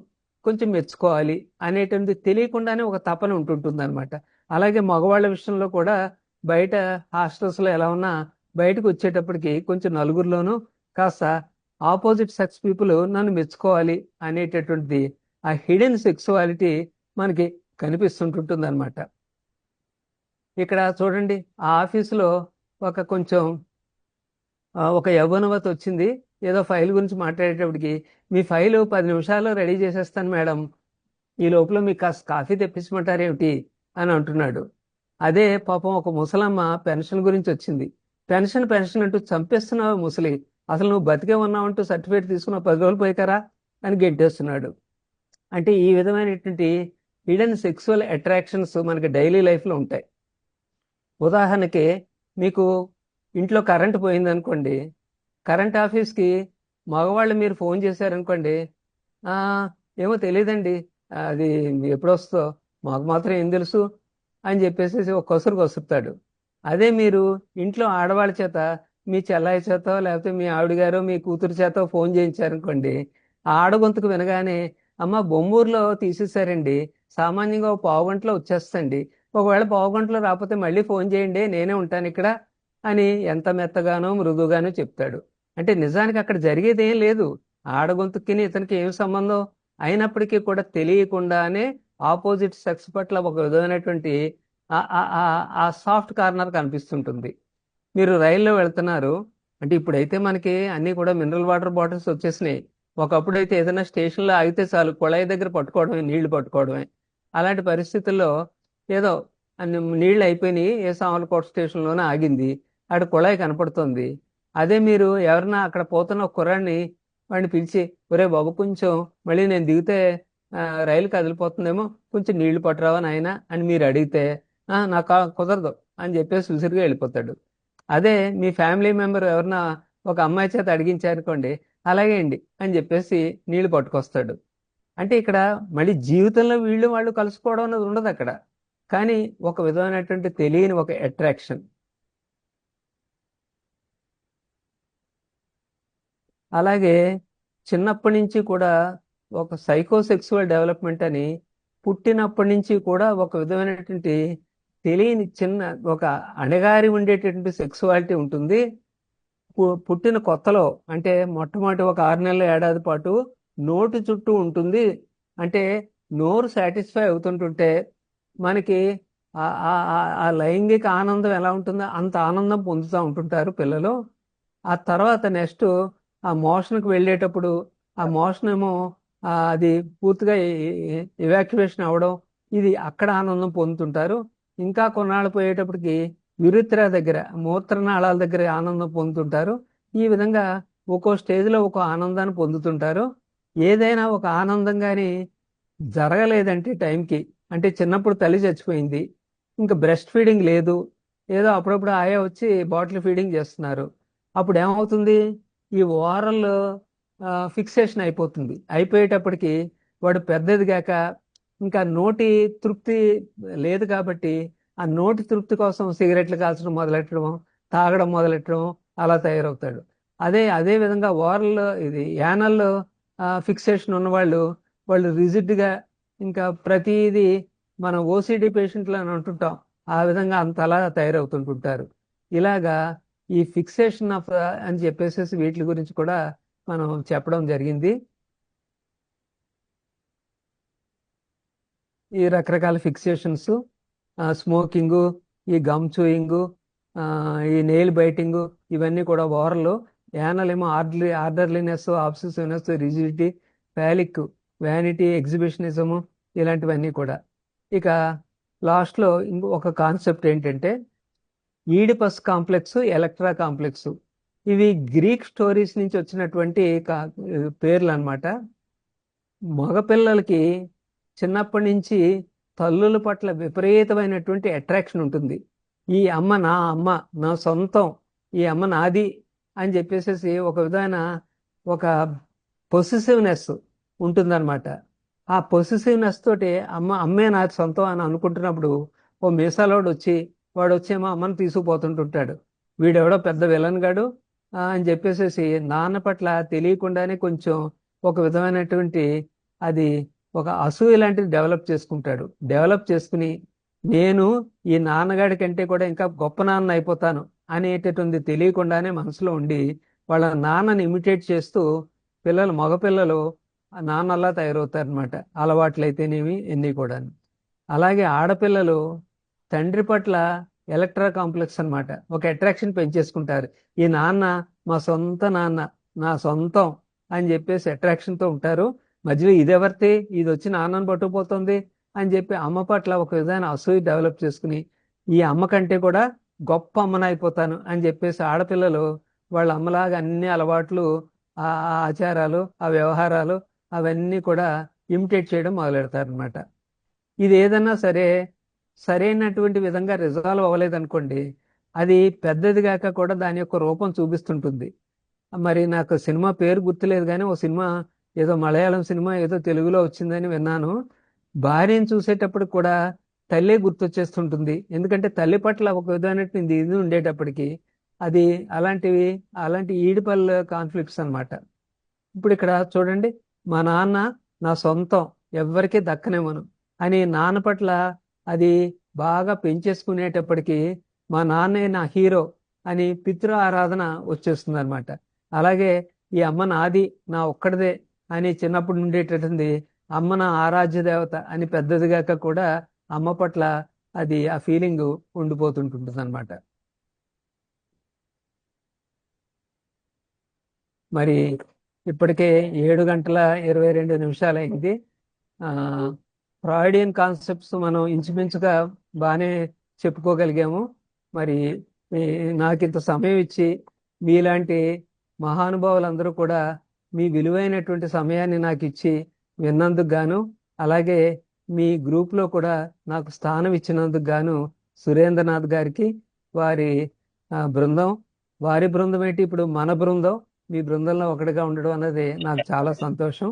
Speaker 1: కొంచెం మెచ్చుకోవాలి అనేటువంటి తెలియకుండానే ఒక తపన ఉంటుంటుంది అనమాట. అలాగే మగవాళ్ళ విషయంలో కూడా బయట హాస్టల్స్లో ఎలా ఉన్నా బయటకు వచ్చేటప్పటికి కొంచెం నలుగురిలోనూ కాస్త ఆపోజిట్ సెక్స్ పీపుల్ నన్ను మెచ్చుకోవాలి అనేటటువంటిది ఆ హిడెన్ సెక్సువాలిటీ మనకి కనిపిస్తుంటుంటుంది అనమాట. ఇక్కడ చూడండి, ఆ ఆఫీసులో ఒక యవ్వనవతి వచ్చింది. ఏదో ఫైల్ గురించి మాట్లాడేటప్పటికి, మీ ఫైలు 10 నిమిషాల్లో రెడీ చేసేస్తాను మేడం, ఈ లోపల మీకు కాస్త కాఫీ తెప్పించమంటారేమిటి అని అంటున్నాడు. అదే పాపం ఒక ముసలమ్మ పెన్షన్ గురించి వచ్చింది. పెన్షన్ అంటూ చంపేస్తున్నావు ముసలి, అసలు నువ్వు బతికే ఉన్నావంటూ సర్టిఫికేట్ తీసుకున్న 10 రోజులు పోయికారా అని గెంటేస్తున్నాడు. అంటే ఈ విధమైనటువంటి హిడెన్ సెక్సువల్ అట్రాక్షన్స్ మనకి డైలీ లైఫ్లో ఉంటాయి. ఉదాహరణకి మీకు ఇంట్లో కరెంట్ పోయిందనుకోండి, కరెంట్ ఆఫీస్కి మగవాళ్ళు మీరు ఫోన్ చేశారనుకోండి, ఏమో తెలియదండి, అది ఎప్పుడు వస్తుందో మాకు మాత్రం ఏం తెలుసు అని చెప్పేసి ఒక కసురు కసురుతాడు. అదే మీరు ఇంట్లో ఆడవాళ్ళ చేత మీ చెల్లాయి చేతో లేకపోతే మీ ఆవిడ గారు మీ కూతురు చేతో ఫోన్ చేయించారనుకోండి, ఆ ఆడగొంతుకు వినగానే అమ్మ బొమ్మూరులో తీసేశారండి, సామాన్యంగా ఒక పావు గంటలో వచ్చేస్తండి, ఒకవేళ పావు గంటలో రాకపోతే మళ్ళీ ఫోన్ చేయండి నేనే ఉంటాను ఇక్కడ అని ఎంత మెత్తగానో మృదువుగానో చెప్తాడు. అంటే నిజానికి అక్కడ జరిగేది ఏం లేదు, ఆడగొంతుకి ఇతనికి ఏం సంబంధం, అయినప్పటికీ కూడా తెలియకుండానే ఆపోజిట్ సెక్స్ పట్ల ఒక విధమైనటువంటి ఆ సాఫ్ట్ కార్నర్ కనిపిస్తుంటుంది. మీరు రైల్లో వెళ్తున్నారు అంటే ఇప్పుడైతే మనకి అన్నీ కూడా మినరల్ వాటర్ బాటిల్స్ వచ్చేసినాయి. ఒకప్పుడైతే ఏదైనా స్టేషన్లో ఆగితే చాలు కుళాయి దగ్గర పట్టుకోవడమే, నీళ్లు పట్టుకోవడమే. అలాంటి పరిస్థితుల్లో ఏదో అన్ని నీళ్లు అయిపోయినాయి, ఏ సామర్లకోట స్టేషన్లోనే ఆగింది, అక్కడ కుళాయి కనపడుతుంది. అదే మీరు ఎవరన్నా అక్కడ పోతున్న ఒక కుర్రాడిని వాడిని పిలిచి, ఒరే బాబు కొంచెం మళ్ళీ నేను దిగితే రైలు కదిలిపోతుందేమో, కొంచెం నీళ్లు పట్టురావా నాయనా అని మీరు అడిగితే, నాకు కుదరదు అని చెప్పేసి విసురుగా వెళ్ళిపోతాడు. అదే మీ ఫ్యామిలీ మెంబర్ ఎవరన్నా ఒక అమ్మాయి చేత అడిగించారనుకోండి, అలాగే అండి అని చెప్పేసి నీళ్లు పట్టుకొస్తాడు. అంటే ఇక్కడ మళ్ళీ జీవితంలో వీళ్ళు వాళ్ళు కలుసుకోవడం అనేది ఉండదు అక్కడ, కానీ ఒక విధమైనటువంటి తెలియని ఒక అట్రాక్షన్. అలాగే చిన్నప్పటి నుంచి కూడా ఒక సైకోసెక్సువల్ డెవలప్మెంట్ అని, పుట్టినప్పటి నుంచి కూడా ఒక విధమైనటువంటి తెలియని చిన్న ఒక అణగారి ఉండేటటువంటి సెక్సువాలిటీ ఉంటుంది. పుట్టిన కొత్తలో అంటే మొట్టమొదటి ఒక 6 నెలల ఏడాది పాటు నోటి చుట్టూ ఉంటుంది. అంటే నోరు సాటిస్ఫై అవుతుంటుంటే మనకి ఆ లైంగిక ఆనందం ఎలా ఉంటుందో అంత ఆనందం పొందుతూ ఉంటుంటారు పిల్లలు. ఆ తర్వాత నెక్స్ట్ ఆ మోషన్కి వెళ్ళేటప్పుడు ఆ మోషన్ ఏమో అది పూర్తిగా ఎవాక్యువేషన్ అవ్వడం, ఇది అక్కడ ఆనందం పొందుతుంటారు. ఇంకా కొన్నాళ్ళు పోయేటప్పటికి యురిత్రా దగ్గర మూత్రనాళాల దగ్గర ఆనందం పొందుతుంటారు. ఈ విధంగా ఒక్కో స్టేజ్లో ఒక్కో ఆనందాన్ని పొందుతుంటారు. ఏదైనా ఒక ఆనందం కానీ జరగలేదంటే టైంకి, అంటే చిన్నప్పుడు తల్లి చచ్చిపోయింది, ఇంకా బ్రెస్ట్ ఫీడింగ్ లేదు, ఏదో అప్పుడప్పుడు ఆయా వచ్చి బాటిల్ ఫీడింగ్ చేస్తున్నారు, అప్పుడు ఏమవుతుంది, ఈ ఓరల్ ఫిక్సేషన్ అయిపోతుంది. అయిపోయేటప్పటికి వాడు పెద్దదిగాక ఇంకా నోటి తృప్తి లేదు కాబట్టి ఆ నోటి తృప్తి కోసం సిగరెట్లు కాల్చడం మొదలెట్టడం, తాగడం మొదలెట్టడం, అలా తయారవుతాడు. అదే విధంగా ఓరల్ ఇది యానల్ ఫిక్సేషన్ ఉన్నవాళ్ళు వాళ్ళు రిజిడ్గా ఇంకా ప్రతిదీ మనం ఓసిడి పేషెంట్లు అని అంటుంటాం, ఆ విధంగా అంతలా తయారవుతుంటుంటారు. ఇలాగా ఈ ఫిక్సేషన్ ఆఫ్ అని చెప్పేసి వీటి గురించి కూడా మనం చెప్పడం జరిగింది. ఈ రకరకాల ఫిక్సేషన్స్, స్మోకింగు, ఈ గమ్ చూయింగు, ఈ నెయిల్ బైటింగు, ఇవన్నీ కూడా ఓరల్. యానల్ ఏమో ఆర్డర్లీనెస్, ఆబ్సెసివ్నెస్, రిజిడిటీ, ప్యాలిక్, వ్యానిటీ, ఎగ్జిబిషనిజము, ఇలాంటివన్నీ కూడా. ఇక లాస్ట్లో ఇంకొక కాన్సెప్ట్ ఏంటంటే ఈడిపస్ కాంప్లెక్స్, ఎలక్ట్రా కాంప్లెక్స్. ఇవి గ్రీక్ స్టోరీస్ నుంచి వచ్చినటువంటి పేర్లు అన్నమాట. మగపిల్లలకి చిన్నప్పటి నుంచి తల్లుల పట్ల విపరీతమైనటువంటి అట్రాక్షన్ ఉంటుంది. ఈ అమ్మ నా అమ్మ, నా సొంతం, ఈ అమ్మ నాది అని చెప్పేసి ఒక విధమైన ఒక పొసెసివ్నెస్ ఉంటుందన్నమాట. ఆ పొసెసివ్నెస్ తోటి అమ్మే నా సొంతం అని అనుకుంటున్నప్పుడు ఓ మీసాలోడు వచ్చి వాడు వచ్చేమో అమ్మని తీసుకుపోతుంటుంటాడు, వీడెవడో పెద్ద విలన్ గాడు అని చెప్పేసి నాన్న పట్ల తెలియకుండానే కొంచెం ఒక విధమైనటువంటి అది ఒక అసూయ లాంటిది డెవలప్ చేసుకుంటాడు. డెవలప్ చేసుకుని నేను ఈ నాన్నగాడి కంటే కూడా ఇంకా గొప్ప నాన్న అయిపోతాను అనేటటువంటి తెలియకుండానే మనసులో ఉండి వాళ్ళ నాన్నని ఇమిటేట్ చేస్తూ మగపిల్లలు నాన్నలా తయారవుతారనమాట, అలవాట్లయితేనేమి ఎన్ని కూడా. అలాగే ఆడపిల్లలు తండ్రి పట్ల ఎలక్ట్రా కాంప్లెక్స్ అనమాట, ఒక అట్రాక్షన్ పెంచేసుకుంటారు. ఈ నాన్న మా సొంత నాన్న, నా సొంతం అని చెప్పేసి అట్రాక్షన్తో ఉంటారు. మధ్యలో ఇదెవరితే, ఇది వచ్చి నాన్నని పట్టుకుపోతుంది అని చెప్పి అమ్మ పట్ల ఒక విధమైన అసూయ డెవలప్ చేసుకుని ఈ అమ్మ కంటే కూడా గొప్ప అమ్మనైపోతాను అని చెప్పేసి ఆడపిల్లలు వాళ్ళ అమ్మలాగా అన్ని అలవాట్లు, ఆ ఆచారాలు, ఆ వ్యవహారాలు అవన్నీ కూడా ఇమిటేట్ చేయడం మొదలెడతారనమాట. ఇది ఏదన్నా సరే సరైనటువంటి విధంగా రిజాల్వ్ అవ్వలేదనుకోండి, అది పెద్దదిగాక కూడా దాని యొక్క రూపం చూపిస్తుంటుంది. మరి నాకు సినిమా పేరు గుర్తులేదు కానీ ఓ సినిమా ఏదో మలయాళం సినిమా ఏదో తెలుగులో వచ్చిందని విన్నాను. భార్యను చూసేటప్పుడు కూడా తల్లే గుర్తొచ్చేస్తుంటుంది. ఎందుకంటే తల్లి పట్ల ఒక విధమైనటువంటి ఇది ఉండేటప్పటికి అది అలాంటి ఈడిపల్ కాన్ఫ్లిక్ట్స్ అన్నమాట. ఇప్పుడు ఇక్కడ చూడండి, మా నాన్న నా సొంతం, ఎవ్వరికీ దక్కనివ్వను అని నాన్న పట్ల అది బాగా పెంచేసుకునేటప్పటికి మా నాన్నే నా హీరో అని పితృ ఆరాధన వచ్చేస్తుంది అనమాట. అలాగే ఈ అమ్మ నాది, నా ఒక్కడిదే అని చిన్నప్పుడు ఉండేటటువంటి అమ్మ నా ఆరాధ్య దేవత అని పెద్దదిగాక కూడా అమ్మ పట్ల అది ఆ ఫీలింగ్ ఉండిపోతుంటుంది అనమాట. మరి ఇప్పటికే 7 గంటల 22 నిమిషాలు అయింది. ఫ్రాయిడియన్ కాన్సెప్ట్స్ మనం ఇంచుమించుగా బాగానే చెప్పుకోగలిగాము. మరి నాకు ఇంత సమయం ఇచ్చి మీలాంటి మహానుభావులందరూ కూడా మీ విలువైనటువంటి సమయాన్ని నాకు ఇచ్చి విన్నందుకు గాను, అలాగే మీ గ్రూప్లో కూడా నాకు స్థానం ఇచ్చినందుకు గాను సురేంద్రనాథ్ గారికి, వారి బృందం, వారి బృందం ఏంటి ఇప్పుడు మన బృందం, మీ బృందంలో ఒకటిగా ఉండడం అన్నది నాకు చాలా సంతోషం.